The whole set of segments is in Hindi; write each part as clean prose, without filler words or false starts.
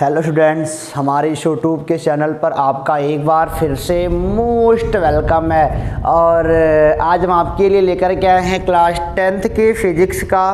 हेलो स्टूडेंट्स, हमारे इस यूट्यूब के चैनल पर आपका एक बार फिर से मोस्ट वेलकम है। और आज हम आपके लिए लेकर के आए हैं क्लास 10th के फिज़िक्स का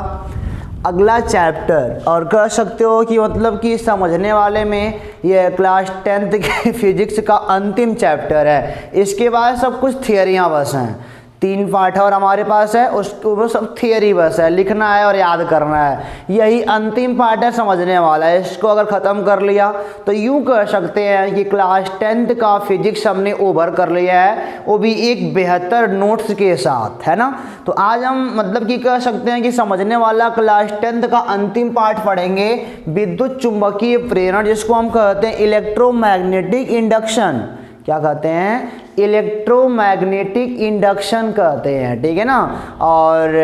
अगला चैप्टर। और कह सकते हो कि मतलब कि समझने वाले में ये क्लास 10th के फिज़िक्स का अंतिम चैप्टर है। इसके बाद सब कुछ थियरियाँ बस हैं। 3 पार्ट और हमारे पास है, उसको वो सब थियरी बस है, लिखना है और याद करना है। यही अंतिम पार्ट है, समझने वाला है। इसको अगर ख़त्म कर लिया तो यूँ कह सकते हैं कि क्लास 10th का फिजिक्स हमने ओवर कर लिया है, वो भी एक बेहतर नोट्स के साथ, है ना। तो आज हम मतलब कि कह सकते हैं कि समझने वाला क्लास 10th का अंतिम पार्ट पढ़ेंगे, विद्युत चुंबकीय प्रेरण, जिसको हम कहते हैं इलेक्ट्रोमैग्नेटिक इंडक्शन। क्या कहते हैं? इलेक्ट्रोमैग्नेटिक इंडक्शन कहते हैं, ठीक है ना। और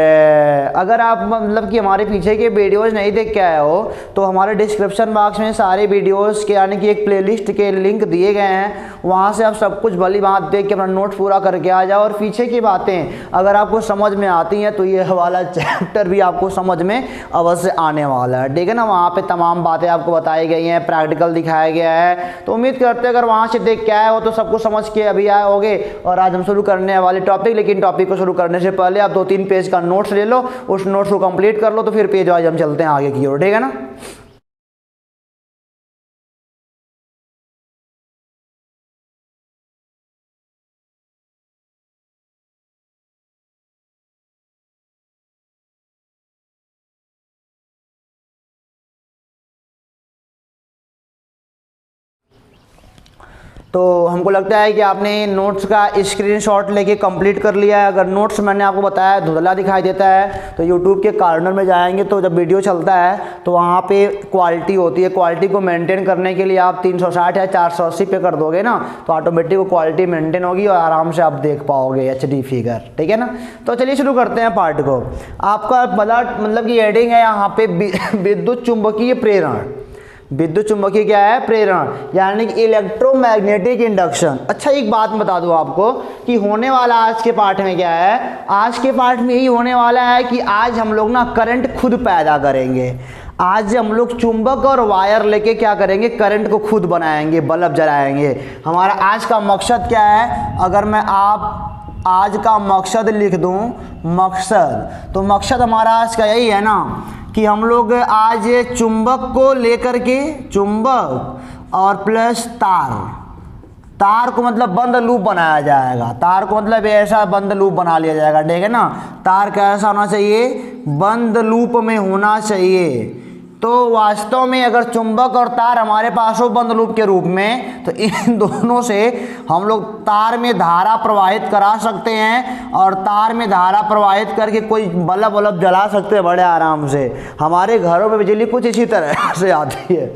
अगर आप मतलब कि हमारे पीछे के वीडियोस नहीं देख के आए हो तो हमारे डिस्क्रिप्शन बॉक्स में सारे वीडियोस के यानी कि एक प्लेलिस्ट के लिंक दिए गए हैं, वहाँ से आप सब कुछ भली बात देख के अपना नोट पूरा करके आ जाओ। और पीछे की बातें अगर आपको समझ में आती हैं तो ये वाला चैप्टर भी आपको समझ में अवश्य आने वाला है, ठीक है ना। वहाँ पर तमाम बातें आपको बताई गई हैं, प्रैक्टिकल दिखाया गया है। तो उम्मीद करते हैं अगर वहाँ से देख के आए हो तो सब कुछ समझ के अभी आए होगे। और आज हम शुरू करने वाले टॉपिक, लेकिन टॉपिक को शुरू करने से पहले आप 2-3 पेज का नोट्स ले लो, उस नोट्स को कंप्लीट कर लो, तो फिर पेज वाइज हम चलते हैं आगे की ओर, ठीक है ना। तो हमको लगता है कि आपने नोट्स का स्क्रीनशॉट लेके कंप्लीट कर लिया है। अगर नोट्स मैंने आपको बताया धुंधला दिखाई देता है तो यूट्यूब के कॉर्नर में जाएंगे तो जब वीडियो चलता है तो वहाँ पे क्वालिटी होती है। क्वालिटी को मेंटेन करने के लिए आप 360 या 480 पे कर दोगे ना तो ऑटोमेटिक वो क्वालिटी मेंटेन होगी और आराम से आप देख पाओगे HD फिगर, ठीक है ना। तो चलिए शुरू करते हैं पार्ट को। आपका मतलब कि हेडिंग है यहाँ पे विद्युत चुंबकीय प्रेरण। विद्युत चुंबकीय क्या है? प्रेरण, यानी कि इलेक्ट्रोमैग्नेटिक इंडक्शन। अच्छा, एक बात बता दूं आपको कि होने वाला आज के पार्ट में क्या है। आज के पार्ट में यही होने वाला है कि आज हम लोग ना करंट खुद पैदा करेंगे। आज हम लोग चुंबक और वायर लेके क्या करेंगे? करंट को खुद बनाएंगे, बल्ब जलाएंगे। हमारा आज का मकसद क्या है? अगर मैं आप आज का मकसद लिख दूं, मकसद, तो मकसद हमारा आज का यही है ना कि हम लोग आज चुंबक को लेकर के, चुंबक और प्लस तार को मतलब बंद लूप बनाया जाएगा। तार को मतलब ऐसा बंद लूप बना लिया जाएगा, ठीक है ना। तार कैसा होना चाहिए? बंद लूप में होना चाहिए। तो वास्तव में अगर चुंबक और तार हमारे पास हो बंद लूप के रूप में तो इन दोनों से हम लोग तार में धारा प्रवाहित करा सकते हैं और तार में धारा प्रवाहित करके कोई बल्ब जला सकते हैं बड़े आराम से। हमारे घरों में बिजली कुछ इसी तरह से आती है।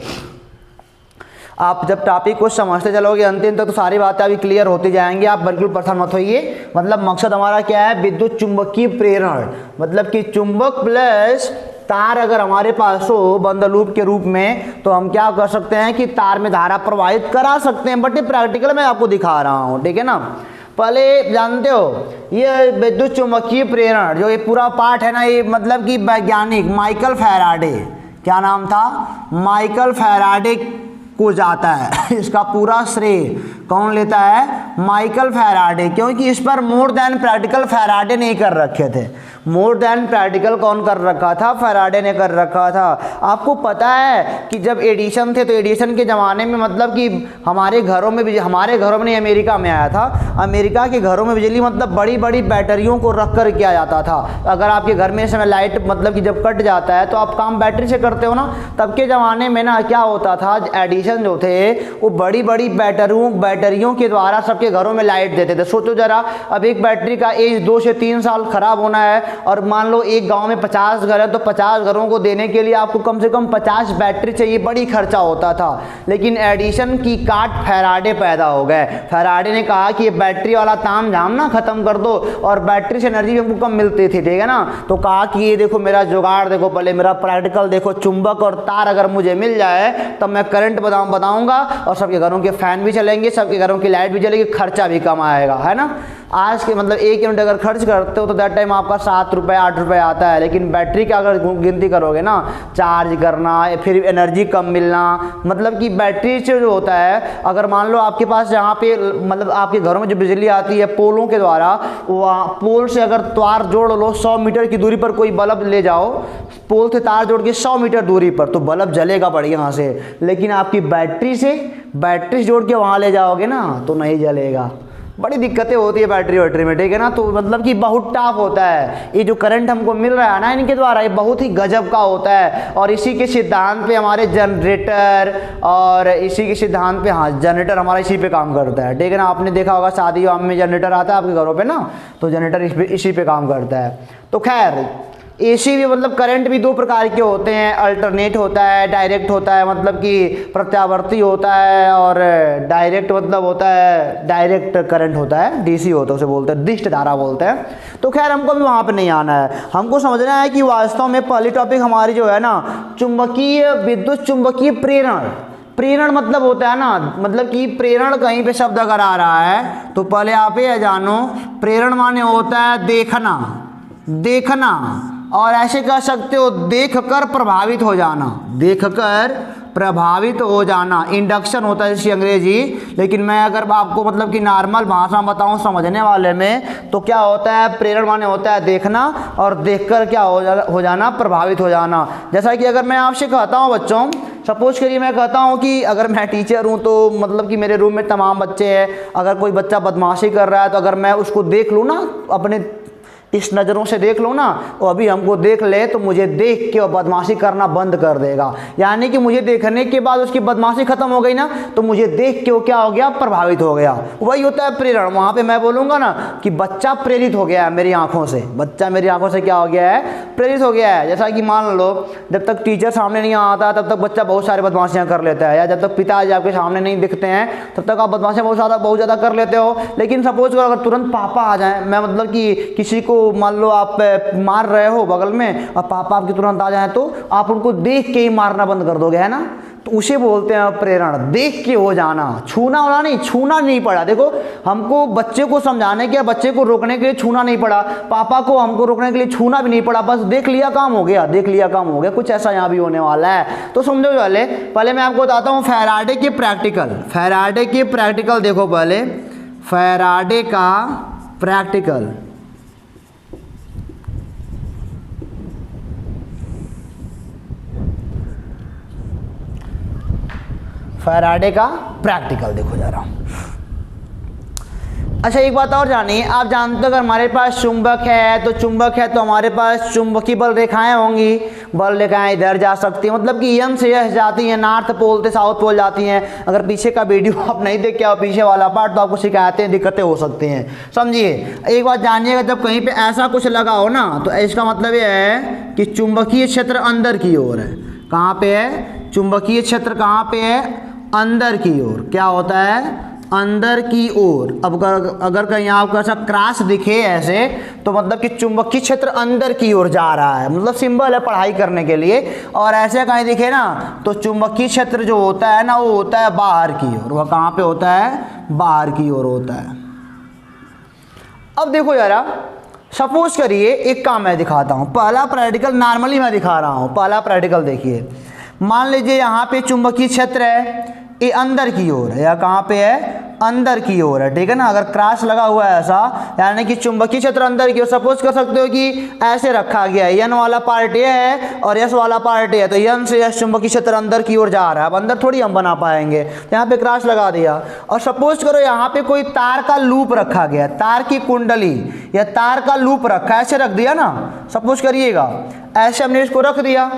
आप जब टॉपिक को समझते चलोगे अंतिम तक तो सारी बातें अभी क्लियर होती जाएंगी, आप बिल्कुल परेशान मत होइए। मतलब मकसद हमारा क्या है? विद्युत चुंबकीय प्रेरण, मतलब कि चुंबक प्लस तार अगर हमारे पास हो बंद लूप के रूप में तो हम क्या कर सकते हैं कि तार में धारा प्रवाहित करा सकते हैं। बट ये प्रैक्टिकल मैं आपको दिखा रहा हूँ, ठीक है ना। पहले जानते हो ये विद्युत चुंबकीय प्रेरण जो ये पूरा पार्ट है ना, ये मतलब कि वैज्ञानिक माइकल फैराडे, क्या नाम था? माइकल फैराडे को जाता है। इसका पूरा श्रेय कौन लेता है? माइकल फैराडे, क्योंकि इस पर मोर देन प्रैक्टिकल फैराडे नहीं कर रखे थे। मोर देन प्रैक्टिकल कौन कर रखा था? फैराडे ने कर रखा था। आपको पता है कि जब एडिशन थे तो एडिशन के ज़माने में मतलब कि हमारे घरों में नहीं, अमेरिका में आया था। अमेरिका के घरों में बिजली मतलब बड़ी बड़ी बैटरियों को रख कर किया जाता था। अगर आपके घर में इस समय लाइट मतलब कि जब कट जाता है तो आप काम बैटरी से करते हो ना, तब के ज़माने में ना क्या होता था, एडिशन जो थे वो बड़ी बड़ी बैटरियों के द्वारा सबके घरों में लाइट देते थे। सोचो जरा, अब एक बैटरी का एज 2 से 3 साल खराब होना है और मान लो एक गांव में 50 घर है तो 50 घरों को देने के लिए आपको कम से कम 50 बैटरी चाहिए, बड़ी खर्चा होता था। लेकिन एडिशन की काट फैराडे पैदा हो गए। फैराडे ने कहा कि ये बैटरी वाला ताम झाम ना खत्म कर दो, और बैटरी से एनर्जी हमको कम मिलती थी, ठीक है ना। तो कहा कि ये देखो मेरा जुगाड़ देखो, पहले मेरा प्रैक्टिकल देखो, चुंबक और तार अगर मुझे मिल जाए तब मैं करंट बताऊंगा और सबके घरों के फैन भी चलेंगे, सबके घरों की लाइट भी जलेगी, खर्चा भी कम आएगा, है ना। आज के मतलब 1 यूनिट अगर खर्च करते हो तो दैट टाइम आपका 7 रुपये 8 रुपये आता है, लेकिन बैटरी का अगर गिनती करोगे ना, चार्ज करना, फिर एनर्जी कम मिलना, मतलब कि बैटरी से जो होता है, अगर मान लो आपके पास जहाँ पे मतलब आपके घरों में जो बिजली आती है पोलों के द्वारा, वहाँ पोल से अगर तार जोड़ लो 100 मीटर की दूरी पर कोई बल्ब ले जाओ, पोल से तार जोड़ के 100 मीटर दूरी पर, तो बल्ब जलेगा बढ़िया से। लेकिन आपकी बैटरी से जोड़ के वहाँ ले जाओगे ना तो नहीं जलेगा। बड़ी दिक्कतें होती है बैटरी में, ठीक है ना। तो मतलब कि बहुत टफ होता है ये जो करंट हमको मिल रहा है ना इनके द्वारा, ये बहुत ही गजब का होता है। और इसी के सिद्धांत पे हमारे जनरेटर, और इसी के सिद्धांत पे, हाँ जनरेटर हमारा इसी पे काम करता है, ठीक है ना। आपने देखा होगा शादियों में जनरेटर आता है आपके घरों पे ना, तो जनरेटर इसी पे काम करता है। तो खैर एसी भी मतलब करंट भी 2 प्रकार के होते हैं, अल्टरनेट होता है, डायरेक्ट होता है, मतलब कि प्रत्यावर्ती होता है, और डायरेक्ट मतलब होता है डायरेक्ट करंट होता है, डीसी होता है, उसे बोलते हैं दिष्ट धारा बोलते हैं। तो खैर हमको भी वहाँ पे नहीं आना है, हमको समझना है कि वास्तव में पहली टॉपिक हमारी जो है ना, चुंबकीय विद्युत चुंबकीय प्रेरण। प्रेरण मतलब होता है ना, मतलब कि प्रेरण कहीं पे शब्द अगर आ रहा है तो पहले आप ये जानो, प्रेरण माने होता है देखना, और ऐसे कह सकते हो देखकर प्रभावित हो जाना, देखकर प्रभावित हो जाना। इंडक्शन होता है इसकी अंग्रेजी, लेकिन मैं अगर आपको मतलब कि नॉर्मल भाषा में बताऊं समझने वाले में, तो क्या होता है, प्रेरण माने होता है देखना, और देखकर क्या हो जाना, प्रभावित हो जाना। जैसा कि अगर मैं आपसे कहता हूं बच्चों, सपोज करिए मैं कहता हूं कि अगर मैं टीचर हूं तो मतलब कि मेरे रूम में तमाम बच्चे हैं, अगर कोई बच्चा बदमाशी कर रहा है तो अगर मैं उसको देख लूँ ना, अपने इस नज़रों से देख लो ना, वो अभी हमको देख ले तो मुझे देख के वो बदमाशी करना बंद कर देगा। यानी कि मुझे देखने के बाद उसकी बदमाशी खत्म हो गई ना, तो मुझे देख के वो क्या हो गया, प्रभावित हो गया। वही होता है प्रेरण। वहाँ पे मैं बोलूँगा ना कि बच्चा प्रेरित हो गया है मेरी आंखों से, बच्चा मेरी आंखों से क्या हो गया है, प्रेरित हो गया है। जैसा कि मान लो जब तक टीचर सामने नहीं आता तब तक बच्चा बहुत सारी बदमाशियाँ कर लेता है, या जब तक पिताजी आपके सामने नहीं दिखते हैं तब तक आप बदमाशियाँ बहुत ज़्यादा कर लेते हो। लेकिन सपोज करो अगर तुरंत पापा आ जाएँ, मैं मतलब कि किसी को मान लो आप मार रहे हो बगल में और पापा आपके तुरंत आ जाए तो आप उनको देख के ही मारना बंद कर दोगे, है ना। तो उसे बोलते हैं प्रेरण, देख के हो जाना। छूना वाला नहीं, छूना नहीं पड़ा। देखो हमको बच्चे को समझाने के, बच्चे को रोकने के लिए छूना नहीं पड़ा, पापा को हमको रोकने के लिए छूना भी नहीं पड़ा, बस देख लिया काम हो गया, देख लिया काम हो गया। कुछ ऐसा यहाँ भी होने वाला है, तो समझो। पहले मैं आपको बताता हूँ फैराडे के प्रैक्टिकल। फैराडे के प्रैक्टिकल देखो पहले, फैराडे का प्रैक्टिकल। फैराडे का प्रैक्टिकल देखो जरा। अच्छा एक बात और जानिए, आप जानते हो अगर हमारे पास चुंबक है तो हमारे पास चुंबकीय बल रेखाएं होंगी। बल रेखाएं इधर जा सकती हैं, मतलब कि एम से एस जाती हैं, नॉर्थ पोल से साउथ पोल जाती हैं। अगर पीछे का वीडियो आप नहीं देख के आओ, पीछे वाला पार्ट, तो आपको शिकायतें दिक्कतें हो सकती हैं, समझिए। एक बात जानिएगा, जब कहीं पे ऐसा कुछ लगा हो ना, तो इसका मतलब ये है कि चुंबकीय क्षेत्र अंदर की ओर है। कहाँ पे है चुंबकीय क्षेत्र, कहाँ पे है, अंदर की ओर। क्या होता है, अंदर की ओर। अब अगर कहीं आपको ऐसा क्रॉस दिखे ऐसे, तो मतलब कि चुंबकीय क्षेत्र अंदर की ओर जा रहा है, मतलब सिंबल है पढ़ाई करने के लिए। और ऐसे कहीं दिखे ना, तो चुंबकीय क्षेत्र जो होता है ना, वो होता है बाहर की ओर। वह कहाँ पे होता है, बाहर की ओर होता है। अब देखो जरा, सपोज करिए एक काम मैं दिखाता हूँ। पहला प्रैक्टिकल नॉर्मली मैं दिखा रहा हूँ। पहला प्रैक्टिकल देखिए, मान लीजिए यहाँ पे चुंबकीय क्षेत्र है, ये अंदर की ओर है, या कहाँ पे है, अंदर की ओर है, ठीक है ना। अगर क्रॉस लगा हुआ है ऐसा, यानी कि चुंबकीय क्षेत्र अंदर की ओर। सपोज कर सकते हो कि ऐसे रखा गया है, एन वाला पार्ट ये है और एस वाला पार्ट ये है, तो एन से एस चुंबकीय क्षेत्र अंदर की ओर जा रहा है। अब अंदर थोड़ी हम बना पाएंगे, तो यहाँ पे क्रॉस लगा दिया। और सपोज करो यहाँ पे कोई तार का लूप रखा गया, तार की कुंडली या तार का लूप रखा है, ऐसे रख दिया ना, सपोज करिएगा ऐसे हमने इसको रख दिया,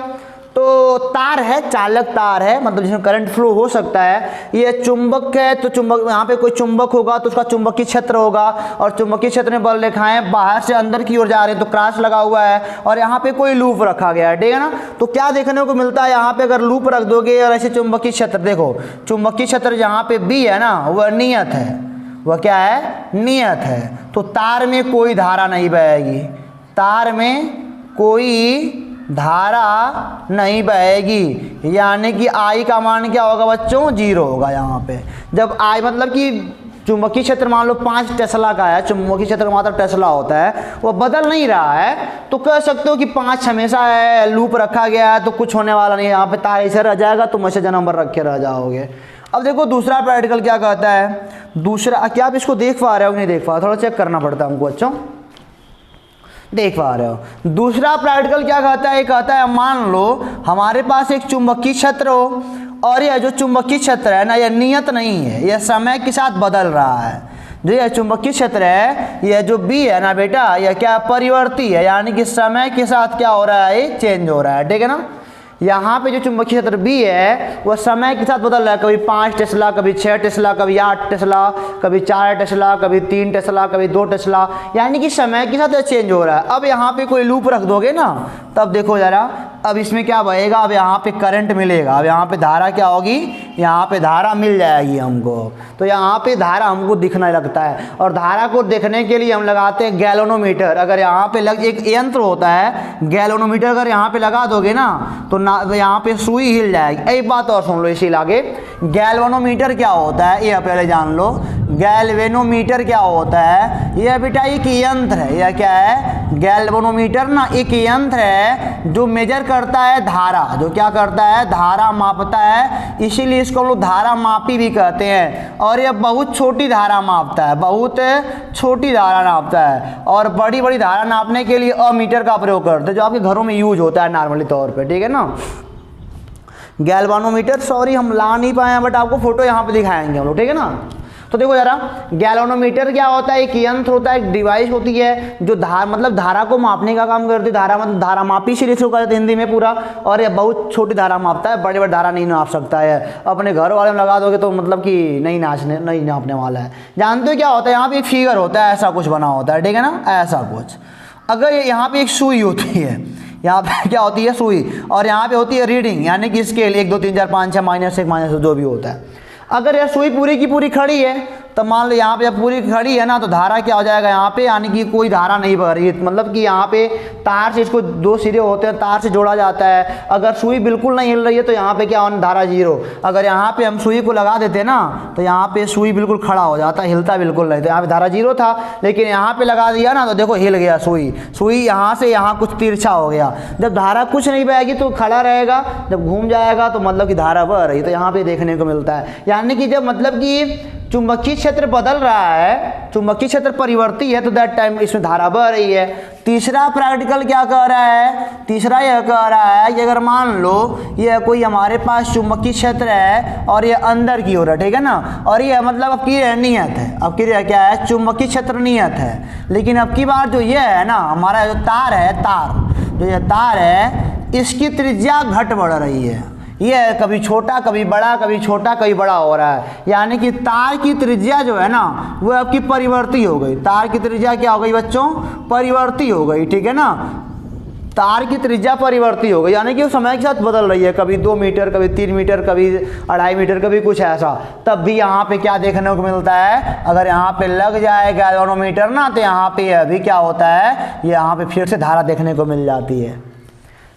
तो तार है, चालक तार है, मतलब जिसमें करंट फ्लो हो सकता है। ये चुंबक है, तो चुंबक, यहाँ पे कोई चुंबक होगा तो उसका चुंबकीय क्षेत्र होगा, और चुंबकीय क्षेत्र में बल रेखाएं बाहर से अंदर की ओर जा रही है, तो क्रॉस लगा हुआ है। और यहाँ पे कोई लूप रखा गया है, ठीक है ना। तो क्या देखने को मिलता है, यहाँ पे अगर लूप रख दोगे और ऐसे चुंबकीय क्षेत्र, देखो चुंबकीय क्षेत्र जहाँ पे बी है ना, वह नियत है। वह क्या है, नियत है। तो तार में कोई धारा नहीं बहेगी, तार में कोई धारा नहीं बहेगी, यानी कि आई का मान क्या होगा बच्चों, 0 होगा। यहाँ पे जब आई मतलब कि चुंबकीय क्षेत्र मान लो 5 टेस्ला का है, चुंबकीय क्षेत्र का मात्रा टेस्ला होता है, वो बदल नहीं रहा है, तो कह सकते हो कि 5 हमेशा है, लूप रखा गया है तो कुछ होने वाला नहीं है, यहाँ पे तार ऐसे रह जाएगा, तुम ऐसे नंबर रख के रह जाओगे। अब देखो दूसरा प्रैक्टिकल क्या कहता है, दूसरा क्या आप इसको देख पा रहे हो कि नहीं देख पा रहे, थोड़ा चेक करना पड़ता है हमको। अच्छा देख पा रहे हो। दूसरा प्रैक्टिकल क्या कहता है, ये कहता है मान लो हमारे पास एक चुंबकीय क्षेत्र हो और यह जो चुंबकीय क्षेत्र है ना, यह नियत नहीं है, यह समय के साथ बदल रहा है। जो यह चुंबकीय क्षेत्र है, यह जो बी है ना बेटा, यह क्या परिवर्ती है, यानी कि समय के साथ क्या हो रहा है, ये चेंज हो रहा है, ठीक है ना। यहाँ पे जो चुंबकीय क्षेत्र बी है वह समय के साथ बदल रहा है, कभी 5 टेस्ला, कभी 6 टेस्ला, कभी 8 टेस्ला, कभी 4 टेस्ला, कभी 3 टेस्ला, कभी 2 टेस्ला, यानी कि समय के साथ चेंज हो रहा है। अब यहाँ पे कोई लूप रख दोगे ना, तब देखो जरा, अब इसमें क्या बहेगा, अब यहाँ पे करंट मिलेगा, अब यहाँ पे धारा क्या होगी, यहाँ पे धारा मिल जाएगी हमको। तो यहाँ पे धारा हमको दिखने लगता है, और धारा को देखने के लिए हम लगाते हैं गैल्वेनोमीटर। अगर यहाँ पे एक यंत्र होता है गैल्वेनोमीटर, अगर यहाँ पे लगा दोगे ना तो यहाँ पे सुई हिल जाएगी। एक बात और सुन लो इसी लागे, गैल्वेनोमीटर क्या होता है यह पहले जान लो। गैल्वेनोमीटर क्या होता है, यह बेटा एक यंत्र है। यह क्या है, गैल्वेनोमीटर ना एक यंत्र है जो मेजर करता है धारा, जो क्या करता है, धारा मापता है, इसीलिए इसको हम लोग धारा मापी भी कहते हैं। और यह बहुत छोटी धारा मापता है, बहुत छोटी धारा नापता है, और बड़ी बड़ी धारा नापने के लिए अमीटर का प्रयोग करते हैं, जो आपके घरों में यूज होता है नॉर्मली तौर पे, ठीक है ना। गैल्वेनोमीटर सॉरी हम ला नहीं पाए हैं, बट आपको फोटो यहाँ पे दिखाएंगे हम लोग, ठीक है ना। तो देखो जरा, गैल्वेनोमीटर क्या होता है, एक यंत्र होता है, एक डिवाइस होती है जो धारा को मापने का काम करती है। धारा मतलब धारा मापी से लिखो कहते हैं हिंदी में पूरा, और ये बहुत छोटी धारा मापता है, बड़े बड़े धारा नहीं नाप सकता है। अपने घर वाले में लगा दोगे तो मतलब कि नहीं नापने वाला है। जानते हो क्या होता है, यहाँ पे एक फिगर होता है, ऐसा कुछ बना होता है, ठीक है ना, ऐसा कुछ। अगर यहाँ पे एक सुई होती है, यहाँ पे क्या होती है, सुई, और यहाँ पे होती है रीडिंग, यानी कि स्केल 1 2 3 4 5 6 -1 -2 जो भी होता है। अगर यह सुई पूरी की पूरी खड़ी है, तो मान लो यहाँ पे जब पूरी खड़ी है ना, तो धारा क्या हो जाएगा यहाँ पे, यानी कि कोई धारा नहीं बह रही है, मतलब कि यहाँ पे तार से इसको 2 सिरे होते हैं, तार से जोड़ा जाता है। अगर सुई बिल्कुल नहीं हिल रही है तो यहाँ पे क्या होना, धारा 0। अगर यहाँ पे हम सुई को लगा देते ना, तो यहाँ पे सुई बिल्कुल खड़ा हो जाता है, हिलता बिल्कुल नहीं, तो यहाँ पे धारा 0 था। लेकिन यहाँ पे लगा दिया ना, तो देखो हिल गया सुई यहाँ से यहाँ कुछ तिरछा हो गया। जब धारा कुछ नहीं बहेगी तो खड़ा रहेगा, जब घूम जाएगा तो मतलब कि धारा बह रही, तो यहाँ पे देखने को मिलता है। यानी कि जब मतलब कि चुंबकीय क्षेत्र बदल रहा है, चुंबकीय क्षेत्र परिवर्ती है, तो दैट टाइम इसमें धारा बह रही है। तीसरा प्रैक्टिकल क्या कह रहा है, तीसरा यह कह रहा है कि अगर मान लो यह कोई हमारे पास चुंबकीय क्षेत्र है और यह अंदर की ओर है, ठीक है ना, और यह मतलब अब की नियत है, अब की क्या है, चुंबकीय क्षेत्र नियत है। लेकिन अब की बार जो यह है ना, हमारा जो तार है, जो यह तार है, इसकी त्रिज्या घट बढ़ रही है। ये कभी छोटा कभी बड़ा, कभी छोटा कभी बड़ा हो रहा है। यानी कि तार की त्रिज्या जो है ना, वो आपकी परिवर्ती हो गई। तार की त्रिज्या क्या हो गई बच्चों, परिवर्ती हो गई, ठीक है ना। तार की त्रिज्या परिवर्ती हो गई, यानी कि वो समय के साथ बदल रही है, कभी 2 मीटर, कभी 3 मीटर, कभी 2.5 मीटर, कभी कुछ ऐसा। तब भी यहाँ पे क्या देखने को मिलता है, अगर यहाँ पे लग जाए गैल्वेनोमीटर ना, तो यहाँ पे अभी क्या होता है, यहाँ पे फिर से धारा देखने को मिल जाती है।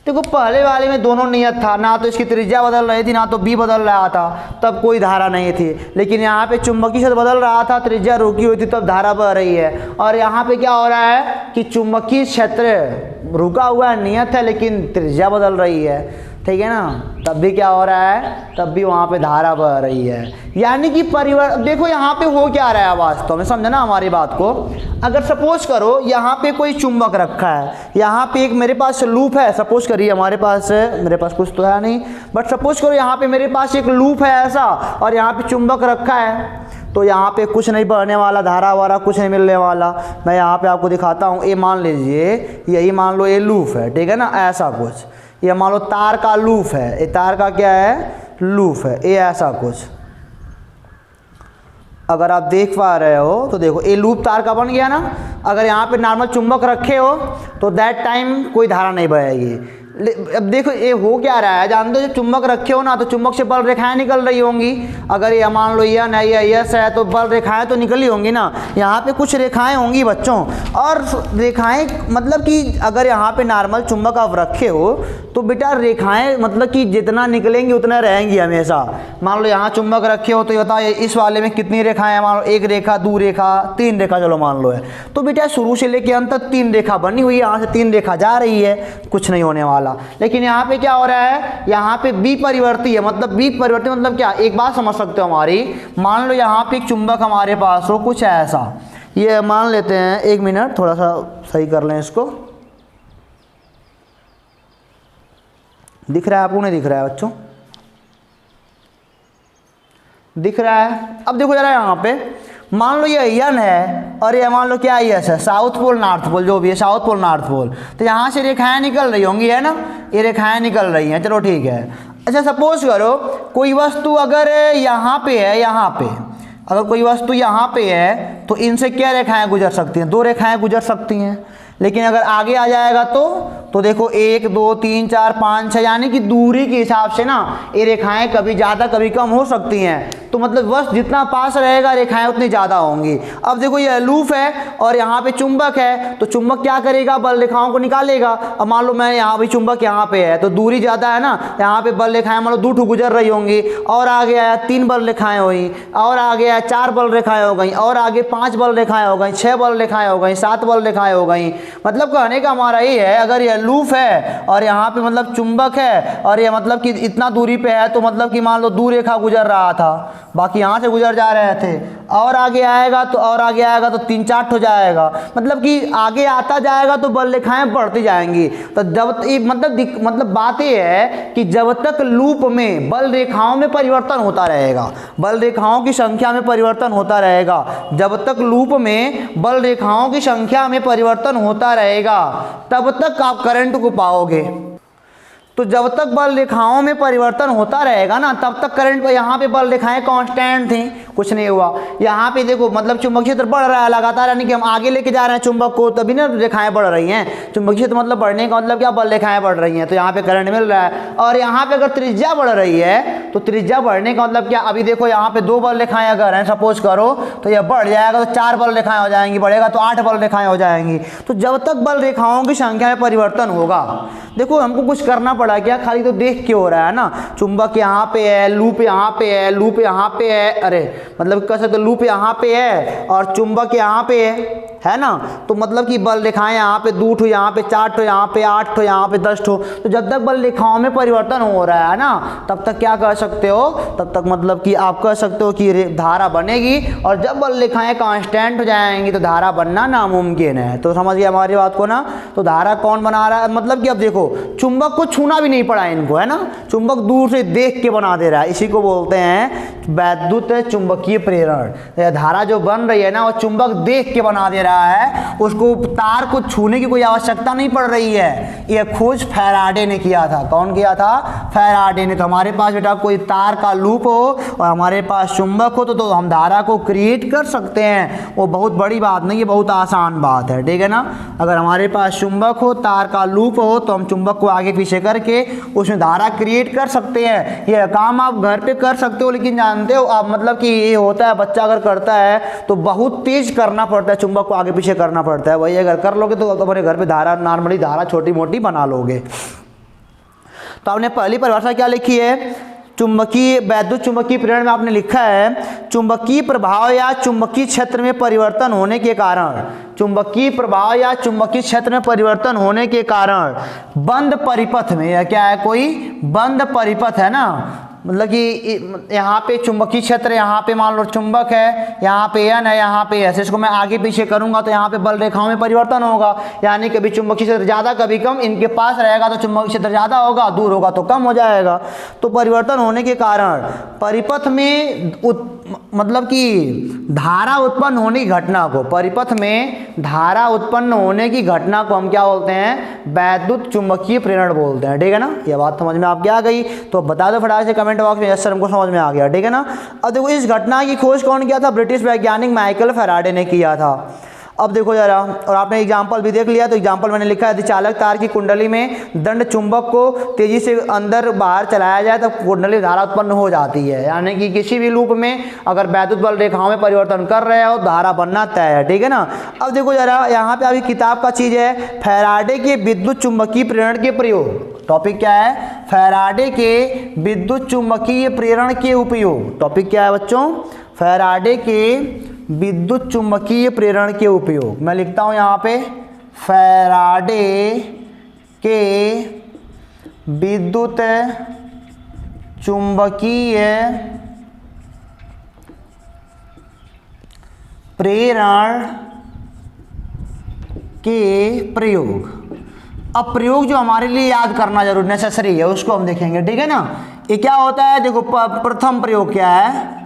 देखो पहले वाले में दोनों नियत था, ना तो इसकी त्रिज्या बदल रही थी, ना तो बी बदल रहा था, तब कोई धारा नहीं थी। लेकिन यहाँ पे चुंबकीय क्षेत्र बदल रहा था, त्रिज्या रुकी हुई थी, तब धारा बह रही है। और यहाँ पे क्या हो रहा है कि चुंबकीय क्षेत्र रुका हुआ है, नियत है, लेकिन त्रिज्या बदल रही है, ठीक है ना, तब भी क्या हो रहा है, तब भी वहाँ पे धारा बह रही है। यानी कि देखो यहाँ पे हो क्या रहा है वास्तव में, समझे ना हमारी बात को। अगर सपोज करो यहाँ पे कोई चुंबक रखा है, यहाँ पे एक मेरे पास लूप है, सपोज करिए हमारे पास, मेरे पास कुछ तो है नहीं, बट सपोज करो यहाँ पे मेरे पास एक लूप है ऐसा, और यहाँ पे चुंबक रखा है, तो यहाँ पे कुछ नहीं बहने वाला, धारा वारा कुछ नहीं मिलने वाला। मैं यहाँ पे आपको दिखाता हूँ, ये मान लीजिए, यही मान लो ये लूप है, ठीक है ना, ऐसा कुछ। ये मान लो तार का लूप है, ये तार का क्या है, लूप है, ये ऐसा कुछ। अगर आप देख पा रहे हो तो देखो ये लूप तार का बन गया ना। अगर यहाँ पे नॉर्मल चुंबक रखे हो तो दैट टाइम कोई धारा नहीं बहेगी। अब देखो ये हो क्या रहा है, जानते हो जब चुंबक रखे हो ना तो चुंबक से बल रेखाएं निकल रही होंगी। अगर ये मान लो यन है या यस है तो बल रेखाएं तो निकली होंगी ना। यहाँ पे कुछ रेखाएं होंगी बच्चों, और रेखाएं मतलब कि अगर यहाँ पे नॉर्मल चुंबक आप रखे हो तो बेटा रेखाएं मतलब कि जितना निकलेंगी उतना रहेंगी हमेशा। मान लो यहाँ चुंबक रखे हो तो ये बताओ इस वाले में कितनी रेखाएं हैं, मान लो एक रेखा, दो रेखा, तीन रेखा चलो मान लो है, तो बेटा शुरू से लेके अंत तक तीन रेखा बनी हुई है, यहाँ से तीन रेखा जा रही है, कुछ नहीं होने वाला। लेकिन यहाँ पे क्या हो रहा है, यहाँ पे विपरिवर्ती है। मतलब विपरिवर्ती मतलब क्या, एक बात समझ सकते हो हमारी, मान लो यहाँ पे एक चुंबक हमारे पास हो कुछ ऐसा, ये मान लेते हैं, एक मिनट थोड़ा सा सही कर लें इसको, दिख रहा है आपको, नहीं दिख रहा है बच्चों, दिख रहा है। अब देखो जरा यहाँ पे मान लो ये यन है और ये मान लो क्या यस है, साउथ पोल नॉर्थ पोल जो भी है, साउथ पोल नॉर्थ पोल, तो यहाँ से रेखाएं निकल रही होंगी है ना, ये रेखाएं निकल रही हैं, चलो ठीक है। अच्छा सपोज करो कोई वस्तु अगर यहाँ पे है, यहाँ पे अगर कोई वस्तु यहाँ पे है तो इनसे क्या रेखाएं गुजर सकती हैं, दो रेखाएं गुजर सकती हैं। लेकिन अगर आगे आ जाएगा तो देखो 1 2 3 4 5 6, यानी कि दूरी के हिसाब से ना ये रेखाएं कभी ज़्यादा कभी कम हो सकती हैं। तो मतलब बस जितना पास रहेगा रेखाएं उतनी ज़्यादा होंगी। अब देखो ये अलूफ है और यहाँ पे चुंबक है, तो चुंबक क्या करेगा, बल रेखाओं को निकालेगा। अब मान लो मैं यहाँ भी चुंबक यहाँ पे है तो दूरी ज़्यादा है ना, यहाँ पे बल रेखाएं मान लो 2 ठो गुजर रही होंगी, और आगे आया 3 बल रेखाएं हुई, और आगे आया 4 बल रेखाएं हो गई, और आगे 5 बल रेखाएं हो गई, 6 बल रेखाएं हो गई, 7 बल रेखाएं हो गई। मतलब कहने का हमारा ये है, अगर ये लूप है और यहाँ पे मतलब चुंबक है और ये मतलब कि इतना दूरी पे है, तो मतलब कि मान लो 2 रेखा गुजर रहा था, बाकी यहाँ से गुजर जा रहे थे, और आगे आएगा तो 3 4 हो जाएगा। मतलब कि आगे आता जाएगा तो बल रेखाएं बढ़ती जाएंगी। तो जब मतलब बात ये है कि जब तक लूप में बल रेखाओं में परिवर्तन होता रहेगा, बल रेखाओं की संख्या में परिवर्तन होता रहेगा, जब तक लूप में बल रेखाओं की संख्या में परिवर्तन होता रहेगा तब तक आप करंट को पाओगे। तो जब तक बल रेखाओं में परिवर्तन होता रहेगा ना तब तक करंट पर, यहाँ पे बल रेखाएं कांस्टेंट थी, कुछ नहीं हुआ। यहाँ पे देखो मतलब चुंबकीय क्षेत्र बढ़ रहा है लगातार, यानी कि हम आगे लेके जा रहे हैं चुंबक को, तभी ना रेखाएं बढ़ रही हैं। चुंबकीय क्षेत्र मतलब बढ़ने का मतलब क्या, बल रेखाएं बढ़ रही हैं, तो यहाँ पे करंट मिल रहा है। और यहाँ पे अगर त्रिज्या बढ़ रही है तो त्रिज्या बढ़ने का मतलब क्या, अभी देखो यहाँ पे 2 बल रेखाएं अगर हैं सपोज करो, तो यह बढ़ जाएगा तो 4 बल रेखाएं हो जाएंगी, बढ़ेगा तो 8 बल रेखाएं हो जाएंगी। तो जब तक बल रेखाओं की संख्या में परिवर्तन होगा, देखो हमको कुछ करना पड़ा क्या, खाली तो देख के हो रहा है ना, चुंबक यहाँ पे है, लूप यहाँ पे है, लूप यहाँ पे है, अरे मतलब कह सकते लूप यहाँ पे है और चुंबक यहाँ पे है ना, तो मतलब कि बल रेखाएं यहाँ पे 2 ठो, यहाँ पे 4 ठो, यहाँ पे 8 ठो, यहाँ पे 10 ठो। तो जब तक बल रेखाओं में परिवर्तन हो रहा है ना तब तक क्या कर सकते हो, तब तक मतलब कि आप कह सकते हो कि धारा बनेगी, और जब बल रेखाएं कांस्टेंट हो जाएंगी तो धारा बनना नामुमकिन है। तो समझ गया हमारी बात को ना। तो धारा कौन बना रहा है, मतलब कि अब देखो चुंबक को छूना भी नहीं पड़ा इनको, है ना, चुंबक दूर से देख के बना दे रहा है, इसी को बोलते हैं वैद्युत चुंबकीय प्रेरण। धारा जो बन रही है ना वो चुंबक देख के बना दे रहा है, उसको तार को छूने की कोई आवश्यकता नहीं पड़ रही है। यह खोज फैराडे ने किया था। कौन किया था, फैराडे ने। तो हमारे पास बेटा कोई तार का लूप हो और हमारे पास चुंबक हो तो हम धारा को क्रिएट कर सकते हैं। वो बहुत बड़ी बात नहीं है, बहुत आसान बात है, ठीक है ना। अगर हमारे पास चुंबक हो, तार का लूप हो, तो हम चुंबक को आगे पीछे करके उसमें धारा क्रिएट कर सकते हैं। यह काम आप घर पे कर सकते हो, लेकिन जानते हो आप मतलब कि ये होता है बच्चा अगर करता है तो बहुत तेज करना पड़ता है, चुंबक को आगे पीछे करना पड़ता है। वही अगर कर लोगे तो अपने घर पे धारा नॉर्मली धारा छोटी मोटी बना लोगे। तो आपने पहली परिभाषा क्या लिखी है, चुंबकीय वैद्युत चुंबकीय प्रेरण में आपने लिखा है चुंबकीय प्रभाव या चुंबकीय क्षेत्र में परिवर्तन होने के कारण, चुंबकीय प्रभाव या चुंबकीय क्षेत्र में परिवर्तन होने के कारण बंद परिपथ में, यह क्या है, कोई बंद परिपथ है ना, मतलब कि यहाँ पे चुंबकीय क्षेत्र, यहाँ पे मान लो चुंबक है, यहाँ पे एन है, यहाँ पे एस, इसको मैं आगे पीछे करूँगा तो यहाँ पे बल रेखाओं में परिवर्तन होगा, यानी कभी चुंबकीय क्षेत्र ज़्यादा कभी कम, इनके पास रहेगा तो चुंबकीय क्षेत्र ज़्यादा होगा, दूर होगा तो कम हो जाएगा। तो परिवर्तन होने के कारण परिपथ में मतलब कि धारा उत्पन्न होने की घटना को, परिपथ में धारा उत्पन्न होने की घटना को हम क्या बोलते हैं, वैद्युत चुंबकीय प्रेरण बोलते हैं, ठीक है ना। यह बात समझ में आपके आ गई तो बता दो फटाक से कमेंट बॉक्स में, यस सर हमको समझ में आ गया, ठीक है ना। अब देखो इस घटना की खोज कौन किया था, ब्रिटिश वैज्ञानिक माइकल फैराडे ने किया था। अब देखो जरा, और आपने एग्जाम्पल भी देख लिया, तो एग्जाम्पल मैंने लिखा है, यदि चालक तार की कुंडली में दंड चुंबक को तेजी से अंदर बाहर चलाया जाए तो कुंडली धारा उत्पन्न हो जाती है। यानी कि किसी भी लूप में अगर वैद्युत बल रेखाओं में परिवर्तन कर रहे हो, धारा बनना तय है, ठीक है ना। अब देखो जरा, यहाँ पे अभी किताब का चीज़ है, फैराडे के विद्युत चुंबकीय प्रेरण के प्रयोग। टॉपिक क्या है? फैराडे के विद्युत चुंबकीय प्रेरण के उपयोग। टॉपिक क्या है बच्चों? फैराडे के विद्युत चुंबकीय प्रेरण के उपयोग। मैं लिखता हूं यहां पे, फैराडे के विद्युत चुंबकीय प्रेरण के प्रयोग। अब प्रयोग जो हमारे लिए याद करना जरूर नेसेसरी है, उसको हम देखेंगे, ठीक है ना। ये क्या होता है? देखो, प्रथम प्रयोग क्या है?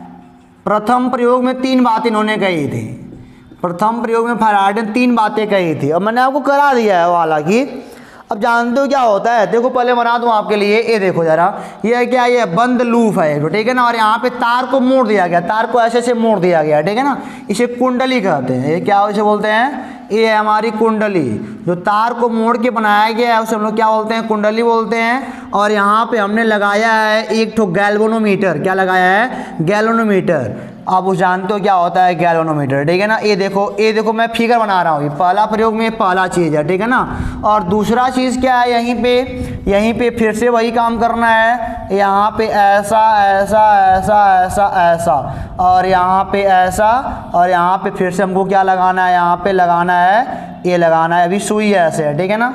प्रथम प्रयोग में 3 बातें इन्होंने कही थी। प्रथम प्रयोग में फैराडे ने 3 बातें कही थी, और मैंने आपको करा दिया है वो हालांकि। अब जानते हो क्या होता है? देखो पहले बना दूं आपके लिए, ये देखो जरा, ये क्या, ये बंद लूप है, ठीक है ना। और यहाँ पे तार को मोड़ दिया गया, तार को ऐसे से मोड़ दिया गया, ठीक है ना। इसे कुंडली कहते हैं। ये क्या इसे बोलते हैं? ये है हमारी कुंडली, जो तार को मोड़ के बनाया गया है उसे हम लोग क्या बोलते हैं? कुंडली बोलते हैं। और यहाँ पे हमने लगाया है एक ठो गैल्वेनोमीटर। क्या लगाया है? गैल्वेनोमीटर। आप उस जानते हो क्या होता है गैल्वेनोमीटर, ठीक है ना। ये देखो मैं फिगर बना रहा हूँ, पहला प्रयोग में पहला चीज़ है, ठीक है ना। और दूसरा चीज़ क्या है? यहीं पे फिर से वही काम करना है। यहाँ पे ऐसा ऐसा ऐसा ऐसा ऐसा, और यहाँ पे ऐसा, और यहाँ पे फिर से हमको क्या लगाना है? यहाँ पे लगाना है, ये लगाना है। अभी सुई ऐसे है, ठीक है ना।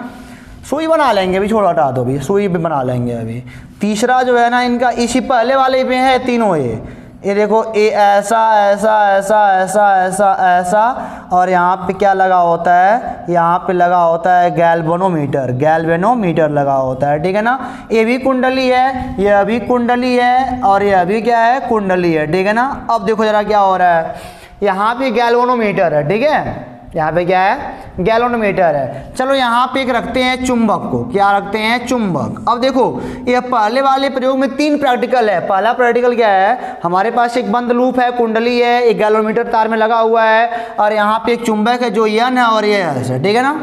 सुई बना लेंगे, अभी छोड़ हटा दो, अभी सुई भी बना लेंगे। अभी तीसरा जो है ना इनका, इसी पहले वाले में है तीनों। ये देखो, ये ऐसा ऐसा ऐसा ऐसा ऐसा ऐसा, और यहाँ पे क्या लगा होता है? यहाँ पे लगा होता है गैल्वेनोमीटर। गैल्वेनोमीटर लगा होता है, ठीक है ना। ये भी कुंडली है, ये अभी कुंडली है, और ये अभी क्या है? कुंडली है, ठीक है ना। अब देखो जरा क्या हो रहा है, यहाँ पे गैल्वेनोमीटर है, ठीक है। यहाँ पे क्या है? गैल्वेनोमीटर है। चलो यहाँ पे एक रखते हैं चुंबक को। क्या रखते हैं? चुंबक। अब देखो, ये पहले वाले प्रयोग में 3 प्रैक्टिकल है। पहला प्रैक्टिकल क्या है? हमारे पास एक बंद लूप है, कुंडली है, एक गैल्वेनोमीटर तार में लगा हुआ है, और यहाँ पे एक चुंबक है जो यन है और ये ऐसे, ठीक है ना।